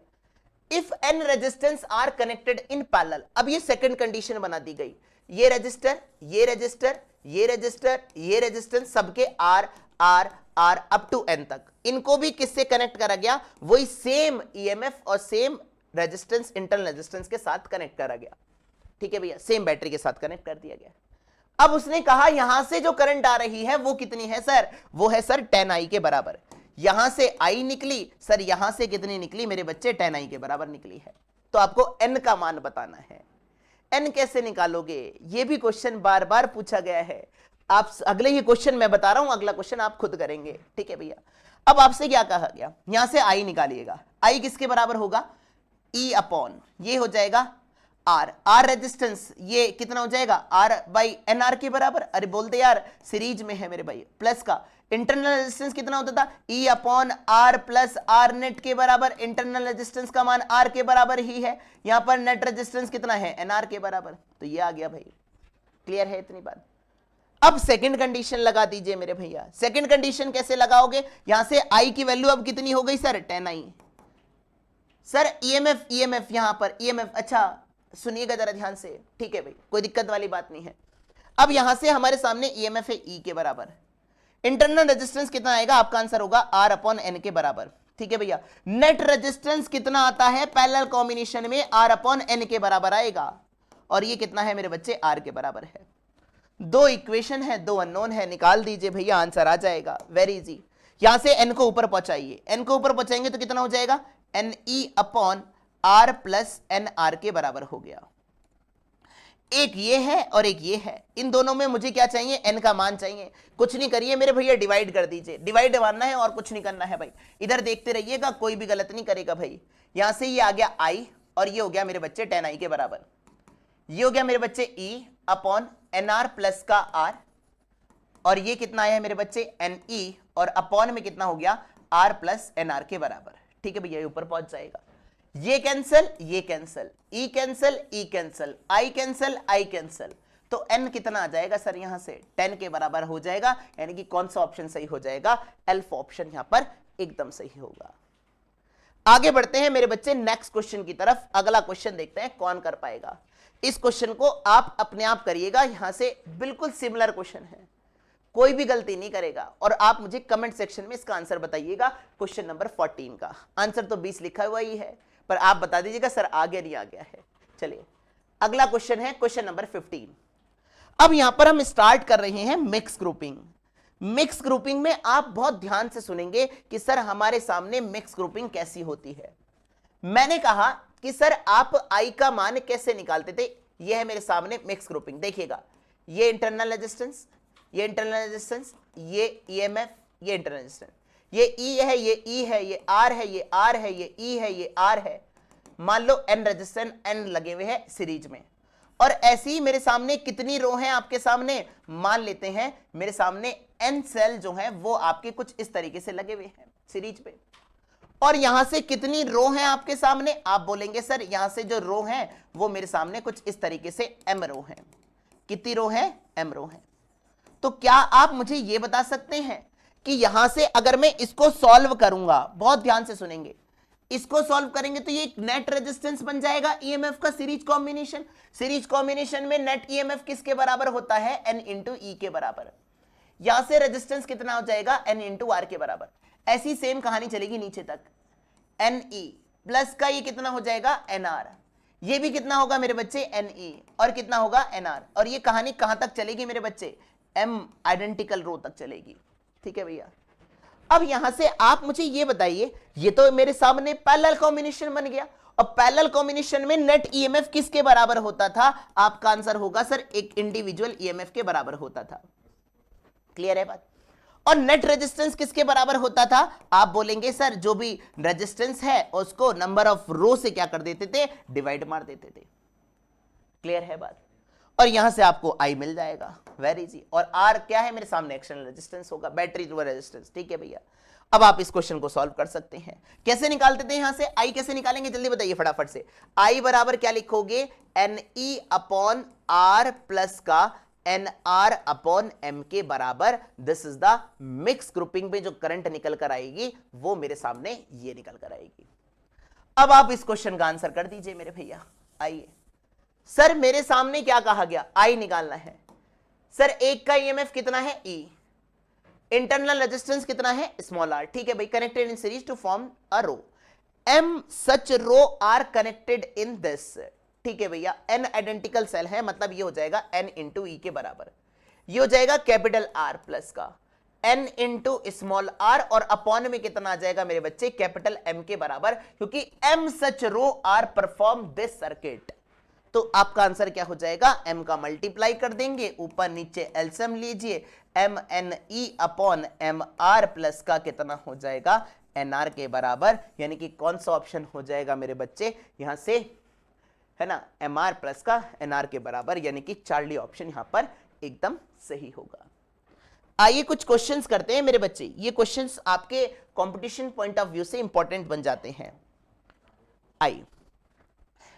If N resistance R connected in parallel, अब ये सेकंड कंडीशन बना दी गई। ये रजिस्टर, ये रजिस्टर, ये रजिस्टर, ये रेजिस्टेंस, सबके R R R up to N तक, इनको भी किससे कनेक्ट करा गया? वही सेम EMF और सेम रेजिस्टेंस, इंटरनल रेजिस्टेंस के साथ कनेक्ट करा गया। ठीक है भैया, सेम बैटरी के साथ कनेक्ट कर दिया गया। अब उसने कहा यहां से जो करंट आ रही है वो कितनी है सर? वो है सर 10I के बराबर। यहां से I निकली सर, यहां से कितनी निकली मेरे बच्चे? 10I के बराबर निकली है। तो आपको N का मान बताना है। N कैसे निकालोगे? ये भी क्वेश्चन बार बार पूछा गया है। आप अगले ही क्वेश्चन मैं बता रहा हूं, अगला क्वेश्चन आप खुद करेंगे। ठीक है भैया। अब आपसे क्या कहा गया? यहां से I निकालिएगा। I किसके बराबर होगा? E अपॉन ये हो जाएगा R। R रेजिस्टेंस ये कितना हो जाएगा? R/NR के बराबर। अरे बोल दे यार, सीरीज में है मेरे भाई। प्लस का इंटरनल रेजिस्टेंस कितना होता था? E upon R plus R net के बराबर। इंटरनल रेजिस्टेंस का मान R के बराबर ही है। यहां पर नेट रेजिस्टेंस कितना है? NR के बराबर। तो ये आ गया भाई। क्लियर है इतनी बात? अब सेकंड कंडीशन लगा दीजिए मेरे भैया। सेकंड कंडीशन कैसे लगाओगे? यहां से I की वैल्यू अब कितनी हो गई सर? 10I। सर EMF यहां पर EMF, अच्छा सुनिएगा जरा ध्यान से। ठीक है भाई, कोई दिक्कत वाली बात नहीं है। अब यहां से हमारे सामने EMF है E के बराबर। इंटरनल रेजिस्टेंस कितना आएगा? आपका आंसर होगा R अपॉन N के बराबर। ठीक है भैया। नेट रेजिस्टेंस कितना आता है पैरेलल कॉम्बिनेशन में? R अपॉन N के बराबर आएगा। और ये कितना है मेरे बच्चे? R के बराबर है। 2 इक्वेशन है, 2 अननोन है, निकाल दीजिए भैया, आंसर आ जाएगा। Very easy. यहां से N को ऊपर पहुंचाइए। N को ऊपर पहुंचाएंगे तो कितना हो जाएगा? NE upon R plus NR के बराबर हो गया। एक ये है और एक ये है। इन दोनों में मुझे क्या चाहिए? N का मान चाहिए। कुछ नहीं करिए मेरे भैया, डिवाइड कर दीजिए। डिवाइड मानना है और कुछ नहीं करना है भाई। इधर देखते रहिएगा, कोई भी गलत नहीं करेगा भाई। यहां से ये आ गया I और ये हो गया मेरे बच्चे 10I के बराबर। ये हो गया मेरे बच्चे E अपॉन NR प्लस का R, और ये कितना आया है मेरे बच्चे? NE, और अपॉन में कितना हो गया? R प्लस NR के बराबर। ठीक है भैया, ये ऊपर पहुंच जाएगा। ये कैंसल, ये cancel, E cancel, E cancel, I cancel, I cancel. तो N कितना आ जाएगा सर? यहां से 10 के बराबर हो जाएगा। यानी कि कौन सा ऑप्शन सही हो जाएगा? एल्फ ऑप्शन यहां पर एकदम सही होगा। आगे बढ़ते हैं मेरे बच्चे नेक्स्ट क्वेश्चन की तरफ। अगला क्वेश्चन देखते हैं कौन कर पाएगा। इस क्वेश्चन को आप अपने आप करिएगा, यहां से बिल्कुल सिमिलर क्वेश्चन है, कोई भी गलती नहीं करेगा। और आप मुझे कमेंट सेक्शन में इसका आंसर बताइएगा। क्वेश्चन नंबर 14 का आंसर तो 20 लिखा हुआ ही है, पर आप बता दीजिएगा सर आ गया नहीं आ गया है। चलिए अगला क्वेश्चन है क्वेश्चन नंबर 15। अब यहां पर हम स्टार्ट कर रहे हैं मिक्स ग्रुपिंग। मिक्स ग्रुपिंग में आप बहुत ध्यान से सुनेंगे कि सर हमारे सामने मिक्स ग्रुपिंग कैसी होती है। मैंने कहा कि सर आप आई का मान कैसे निकालते थे। यह है मेरे सामने मिक्स ग्रुपिंग, देखिएगा ये इंटरनल रेजिस्टेंस, ये इंटरनल रेजिस्टेंस, ये ईएमएफ, ये इंटरनल रेजिस्टेंस, ये ई है, ये ई है, ये आर है, ये आर है, ये ई है, ये आर है। मान लो एन रेजिस्टेंस एन लगे हुए हैं सीरीज में। और ऐसी ही मेरे सामने कितनी रो हैं आपके सामने, मान लेते हैं मेरे सामने एन सेल जो है वो आपके कुछ इस तरीके से लगे हुए हैं सीरीज पे। और यहां से कितनी रो हैं आपके सामने, आप बोलेंगे सर यहां से जो रो हैं वो मेरे सामने कुछ इस तरीके से एम रो हैं। कितनी रो है, एम रो है। तो क्या आप मुझे यह बता सकते हैं कि यहां से अगर मैं इसको सॉल्व करूंगा, बहुत ध्यान से सुनेंगे, इसको सॉल्व करेंगे तो ये एक नेट रेजिस्टेंस बन जाएगा ईएमएफ का सीरीज कॉम्बिनेशन। सीरीज कॉम्बिनेशन में नेट ईएमएफ किसके बराबर होता है, एन इंटू ई के बराबर। यहां से रेजिस्टेंस कितना हो जाएगा, एन इंटू आर के बराबर। ऐसी सेम कहानी चलेगी नीचे तक, एन ई प्लस का ये कितना हो जाएगा, एन आर। ये भी कितना होगा मेरे बच्चे, एन ई, और कितना होगा, एन आर। और ये कहानी कहां तक चलेगी मेरे बच्चे, एम आइडेंटिकल रो तक चलेगी। ठीक है भैया। अब यहां से आप मुझे ये बताइए, ये तो मेरे सामने पैरेलल कॉम्बिनेशन बन गया, और पैरेलल कॉम्बिनेशन में नेट ईएमएफ किसके बराबर होता था, आपका आंसर होगा सर एक इंडिविजुअल ईएमएफ के बराबर होता था। क्लियर है बात। और नेट रेजिस्टेंस किसके बराबर होता था, आप बोलेंगे सर जो भी रेजिस्टेंस है उसको नंबर ऑफ रो से क्या कर देते थे, डिवाइड मार देते थे। क्लियर है बात। और यहां से आपको आई मिल जाएगा, वेरी इजी। और आर क्या है मेरे सामने, एक्सटर्नल रेजिस्टेंस होगा, बैटरी थ्रू रेजिस्टेंस। ठीक है भैया। अब आप इस क्वेश्चन को सॉल्व कर सकते हैं। कैसे निकालते थे, यहां से आई कैसे निकालेंगे, जल्दी बताइए फटाफट से। आई बराबर क्या लिखोगे, एन ई अपॉन आर प्लस का एन आर अपॉन एम के बराबर। This is the mix grouping में जो करंट निकल कर आएगी वो मेरे सामने ये निकल कर आएगी। अब आप इस क्वेश्चन का आंसर कर दीजिए मेरे भैया। आइए सर मेरे सामने क्या कहा गया, आई निकालना है। सर एक का ईएमएफ कितना है, ई, इंटरनल रेजिस्टेंस कितना है, स्मॉल आर। ठीक है भाई, connected in series to form a row, m such row are connected in this. ठीक है भैया, एन आइडेंटिकल सेल है, मतलब ये हो जाएगा एन इंटू ई के बराबर। ये हो जाएगा कैपिटल आर प्लस का एन इंटू स्मॉल आर, और अपॉन में कितना आ जाएगा मेरे बच्चे, कैपिटल एम के बराबर, क्योंकि m such row are perform this circuit. तो आपका आंसर क्या हो जाएगा, एम का मल्टीप्लाई कर देंगे, ऊपर नीचे एलसीएम लीजिए, एम एन ई अपॉन एम आर प्लस का कितना हो जाएगा, एन आर के बराबर। यानी कि कौन सा ऑप्शन हो जाएगा मेरे बच्चे, यहां से है ना, एम आर प्लस का एन आर के बराबर, यानी कि चार्ली ऑप्शन यहां पर एकदम सही होगा। आइए कुछ क्वेश्चंस करते हैं मेरे बच्चे। ये क्वेश्चंस आपके कंपटीशन पॉइंट ऑफ व्यू से इंपॉर्टेंट बन जाते हैं। आइए,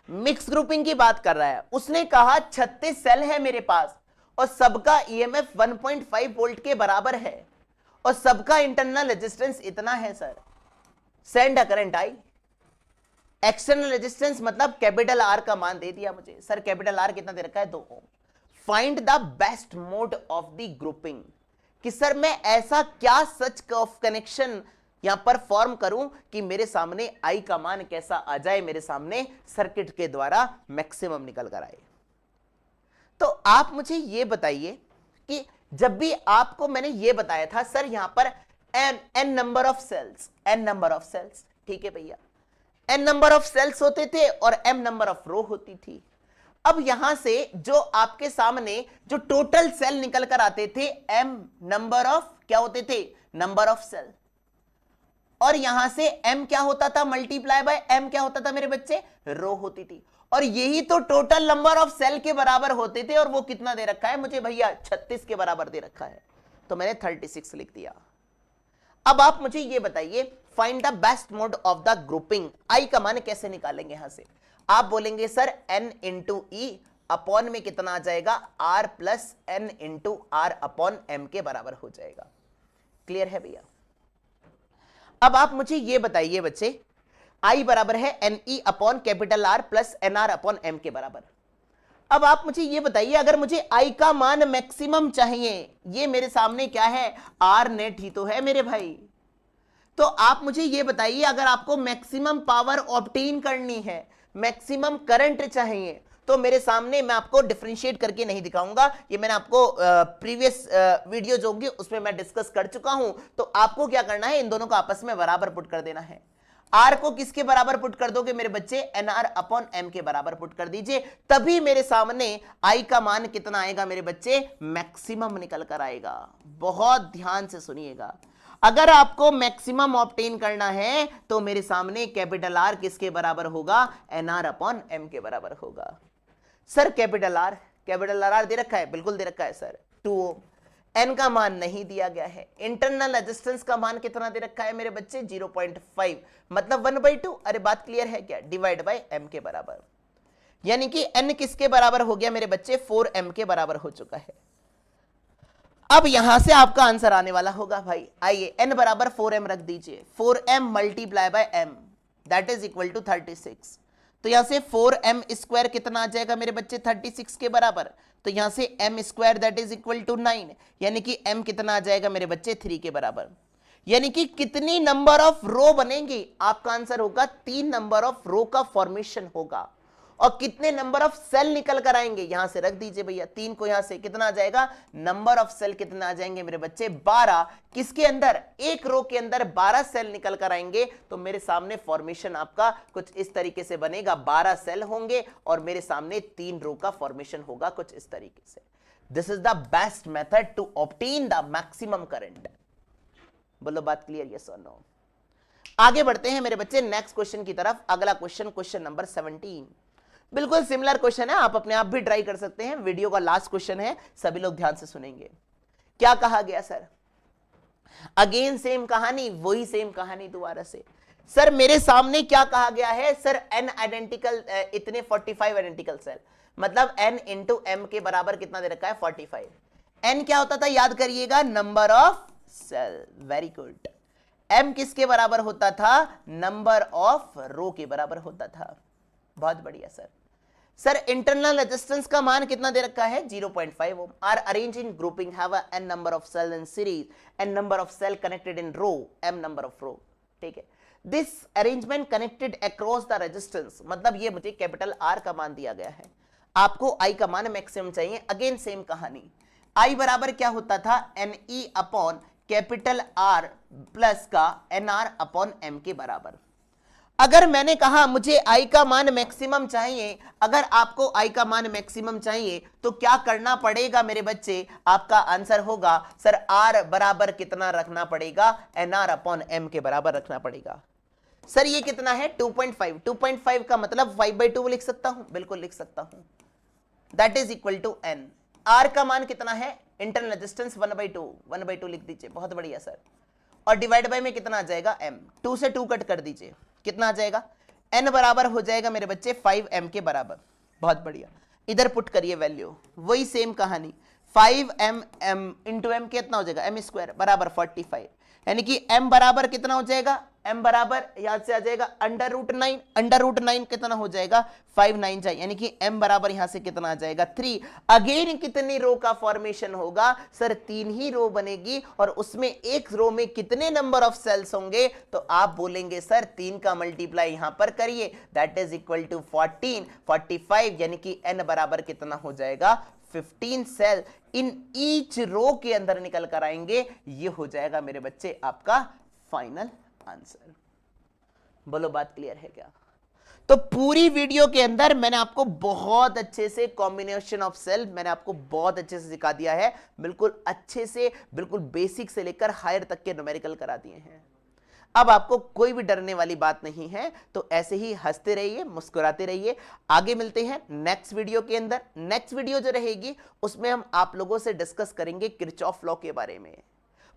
मिक्स ग्रुपिंग की बात कर रहा है, उसने कहा 36 सेल है मेरे पास और सबका ईएमएफ 1.5 वोल्ट के बराबर है और सबका इंटरनल रेजिस्टेंस इतना है। Sir send a current I. External resistance मतलब कैपिटल आर का मान दे दिया मुझे। सर कैपिटल आर कितना दे रखा है, 2 ohm. Find the best mode of the grouping, कि सर मैं ऐसा क्या सच ऑफ कनेक्शन यहां पर फॉर्म करूं कि मेरे सामने आई का मान कैसा आ जाए, मेरे सामने सर्किट के द्वारा मैक्सिमम निकल कर आए। तो आप मुझे यह बताइए कि जब भी आपको मैंने यह बताया था सर यहां पर n number of cells, n number of cells, ठीक है भैया, एन नंबर ऑफ सेल्स होते थे और एम नंबर ऑफ रो होती थी। अब यहां से जो आपके सामने जो टोटल सेल निकल कर आते थे, एम नंबर ऑफ क्या होते थे, नंबर ऑफ सेल, और यहां से एम क्या होता था, मल्टीप्लाई बाय एम क्या होता था मेरे बच्चे, रो होती थी। और यही तो टोटल नंबर ऑफ सेल के बराबर होते थे, और वो कितना दे रखा है मुझे भैया, 36 के बराबर दे रखा है, तो मैंने 36 लिख दिया। अब आप मुझे ये बताइए, find the best mode of the grouping, I का मान कैसे निकालेंगे। यहां से आप बोलेंगे sir n into E upon में कितना आ जाएगा, r plus n into r upon M के बराबर हो जाएगा। क्लियर है भैया। अब आप मुझे ये बताइए बच्चे, आई बराबर है एन ई upon capital r plus N R upon M के बराबर। अब आप मुझे ये बताइए, अगर मुझे आई का मान मैक्सिमम चाहिए, ये मेरे सामने क्या है, आर नेट ही तो है मेरे भाई। तो आप मुझे ये बताइए, अगर आपको मैक्सिमम पावर ऑब्टेन करनी है, मैक्सिमम करंट चाहिए, तो मेरे सामने, मैं आपको डिफरेंशिएट करके नहीं दिखाऊंगा, ये मैंने आपको प्रीवियस वीडियो जो होंगी उसमें मैं डिस्कस कर चुका हूं। तो आपको क्या करना है, इन दोनों को आपस में बराबर पुट कर देना है। आर को किसके बराबर पुट कर दोगे मेरे बच्चे, एन आर अपॉन एम के बराबर पुट कर दीजिए, तभी मेरे सामने आई का मान कितना आएगा मेरे बच्चे, मैक्सिमम निकल कर आएगा। बहुत ध्यान से सुनिएगा, अगर आपको मैक्सिमम ऑब्टेन करना है तो मेरे सामने कैपिटल आर किसके बराबर होगा, एन आर अपॉन एम के बराबर होगा। सर कैपिटल आर दे रखा है, बिल्कुल दे रखा है सर, 2 ओम। एन का मान नहीं दिया गया है। इंटरनल रेजिस्टेंस का मान कितना दे रखा है मेरे बच्चे, 0.5, मतलब 1/2। अरे बात क्लियर है क्या, डिवाइड बाय एम के बराबर, यानी कि एन किसके बराबर हो गया मेरे बच्चे, 4m के बराबर हो चुका है। अब यहां से आपका आंसर आने वाला होगा भाई, आइए n बराबर 4m रख दीजिए, 4m multiply by m that is equal to 36। तो यहां से 4m स्क्वायर कितना आ जाएगा मेरे बच्चे, 36 के बराबर। तो यहां से m square that is equal to 9, यानी कि m कितना आ जाएगा मेरे बच्चे, 3 के बराबर। यानी कि कितनी नंबर ऑफ रो बनेंगी, आपका आंसर होगा 3 नंबर ऑफ रो का फॉर्मेशन होगा। और कितने नंबर ऑफ सेल निकल कर आएंगे, यहां से रख दीजिए भैया, 3 को यहां से कितना आ जाएगा, नंबर ऑफ सेल कितना आ जाएंगे मेरे बच्चे, 12। किसके अंदर, एक रो के अंदर 12 सेल निकल कर आएंगे। तो मेरे सामने फॉर्मेशन आपका कुछ इस तरीके से बनेगा, 12 सेल होंगे और मेरे सामने 3 रो का फॉर्मेशन होगा कुछ इस तरीके से। This is the best method to obtain the maximum current. बोलो बात क्लियर, यस और नो। आगे बढ़ते हैं मेरे बच्चे नेक्स्ट क्वेश्चन की तरफ। अगला क्वेश्चन, क्वेश्चन नंबर 17, बिल्कुल सिमिलर क्वेश्चन है, आप अपने आप भी ट्राई कर सकते हैं। वीडियो का लास्ट क्वेश्चन है, सभी लोग ध्यान से सुनेंगे। क्या कहा गया सर, अगेन सेम कहानी, वही सेम कहानी दोबारा से। सर मेरे सामने क्या कहा गया है, सर n आइडेंटिकल, इतने 45 आइडेंटिकल सेल, मतलब n इंटू m के बराबर कितना दे रखा है, 45। n क्या होता था, याद करिएगा, number of cell, very good. m किसके बराबर होता था, नंबर ऑफ रो के बराबर होता था। बहुत बढ़िया सर। सर इंटरनल रेजिस्टेंस का मान कितना दे रखा है, 0.5 ohm. Are arrange in grouping, have a n number of cell in series, n number of cell connected in row, m number of row, ठीक है। This arrangement connected across the resistance, मतलब ये मुझे कैपिटल R का मान दिया गया है, आपको I का मान मैक्सिमम चाहिए। अगेन सेम कहानी, I बराबर क्या होता था, NE upon capital R plus का NR अपॉन M के बराबर। अगर मैंने कहा मुझे आई का मान मैक्सिमम चाहिए, अगर आपको आई का मान मैक्सिमम चाहिए तो क्या करना पड़ेगा मेरे बच्चे, आपका आंसर होगा सर आर बराबर कितना रखना पड़ेगा, एन आर अपॉन एम के बराबर रखना पड़ेगा। सर ये कितना है, 2.5, 2.5 का मतलब 5/2 लिख सकता हूं, बिल्कुल लिख सकता हूं, that is equal to n. R का मान कितना है, इंटरनल रेजिस्टेंस 1/2 लिख दीजिए, बहुत बढ़िया सर। और डिवाइड बाय में कितना आ जाएगा, m, 2 से 2 कट कर दीजिए, कितना आ जाएगा, n बराबर हो जाएगा मेरे बच्चे 5m के बराबर। बहुत बढ़िया, इधर पुट करिए वैल्यू, वही सेम कहानी, 5m इंटू m कितना हो जाएगा, m स्क्वायर बराबर 45, यानी कि m बराबर कितना हो जाएगा, m बराबर यहां से आ जाएगा √9, √9 कितना हो जाएगा, 5 9 जाए, यानी कि m बराबर यहां से कितना आ जाएगा, 3। अगेन कितनी रो का फॉर्मेशन होगा, सर 3 ही रो बनेगी, और उसमें एक रो में कितने नंबर ऑफ सेल्स होंगे, तो आप बोलेंगे सर 3 का मल्टीप्लाई यहां पर करिए, दैट इज इक्वल टू 14, 45, यानी कि n बराबर कितना हो जाएगा, 15 सेल इन ईच रो के अंदर निकल कर आएंगे। ये हो जाएगा मेरे बच्चे आपका फाइनल आंसर। बोलो बात क्लियर है क्या। तो पूरी वीडियो के अंदर मैंने आपको बहुत अच्छे से कॉम्बिनेशन ऑफ सेल मैंने आपको बहुत अच्छे से सिखा दिया है, बिल्कुल अच्छे से, बिल्कुल बेसिक से लेकर हायर तक के न्यूमेरिकल करा दिए हैं। अब आपको कोई भी डरने वाली बात नहीं है, तो ऐसे ही हंसते रहिए, मुस्कुराते रहिए। आगे मिलते हैं नेक्स्ट वीडियो के अंदर। नेक्स्ट वीडियो जो रहेगी उसमें हम आप लोगों से डिस्कस करेंगे किरचॉफ लॉ के बारे में।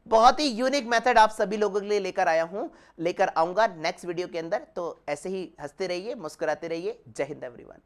बहुत ही यूनिक मेथड आप सभी लोगों के लिए लेकर आऊंगा नेक्स्ट वीडियो के अंदर। तो ऐसे ही हंसते रहिए, मुस्कुराते रहिए। जय हिंद एवरीवन।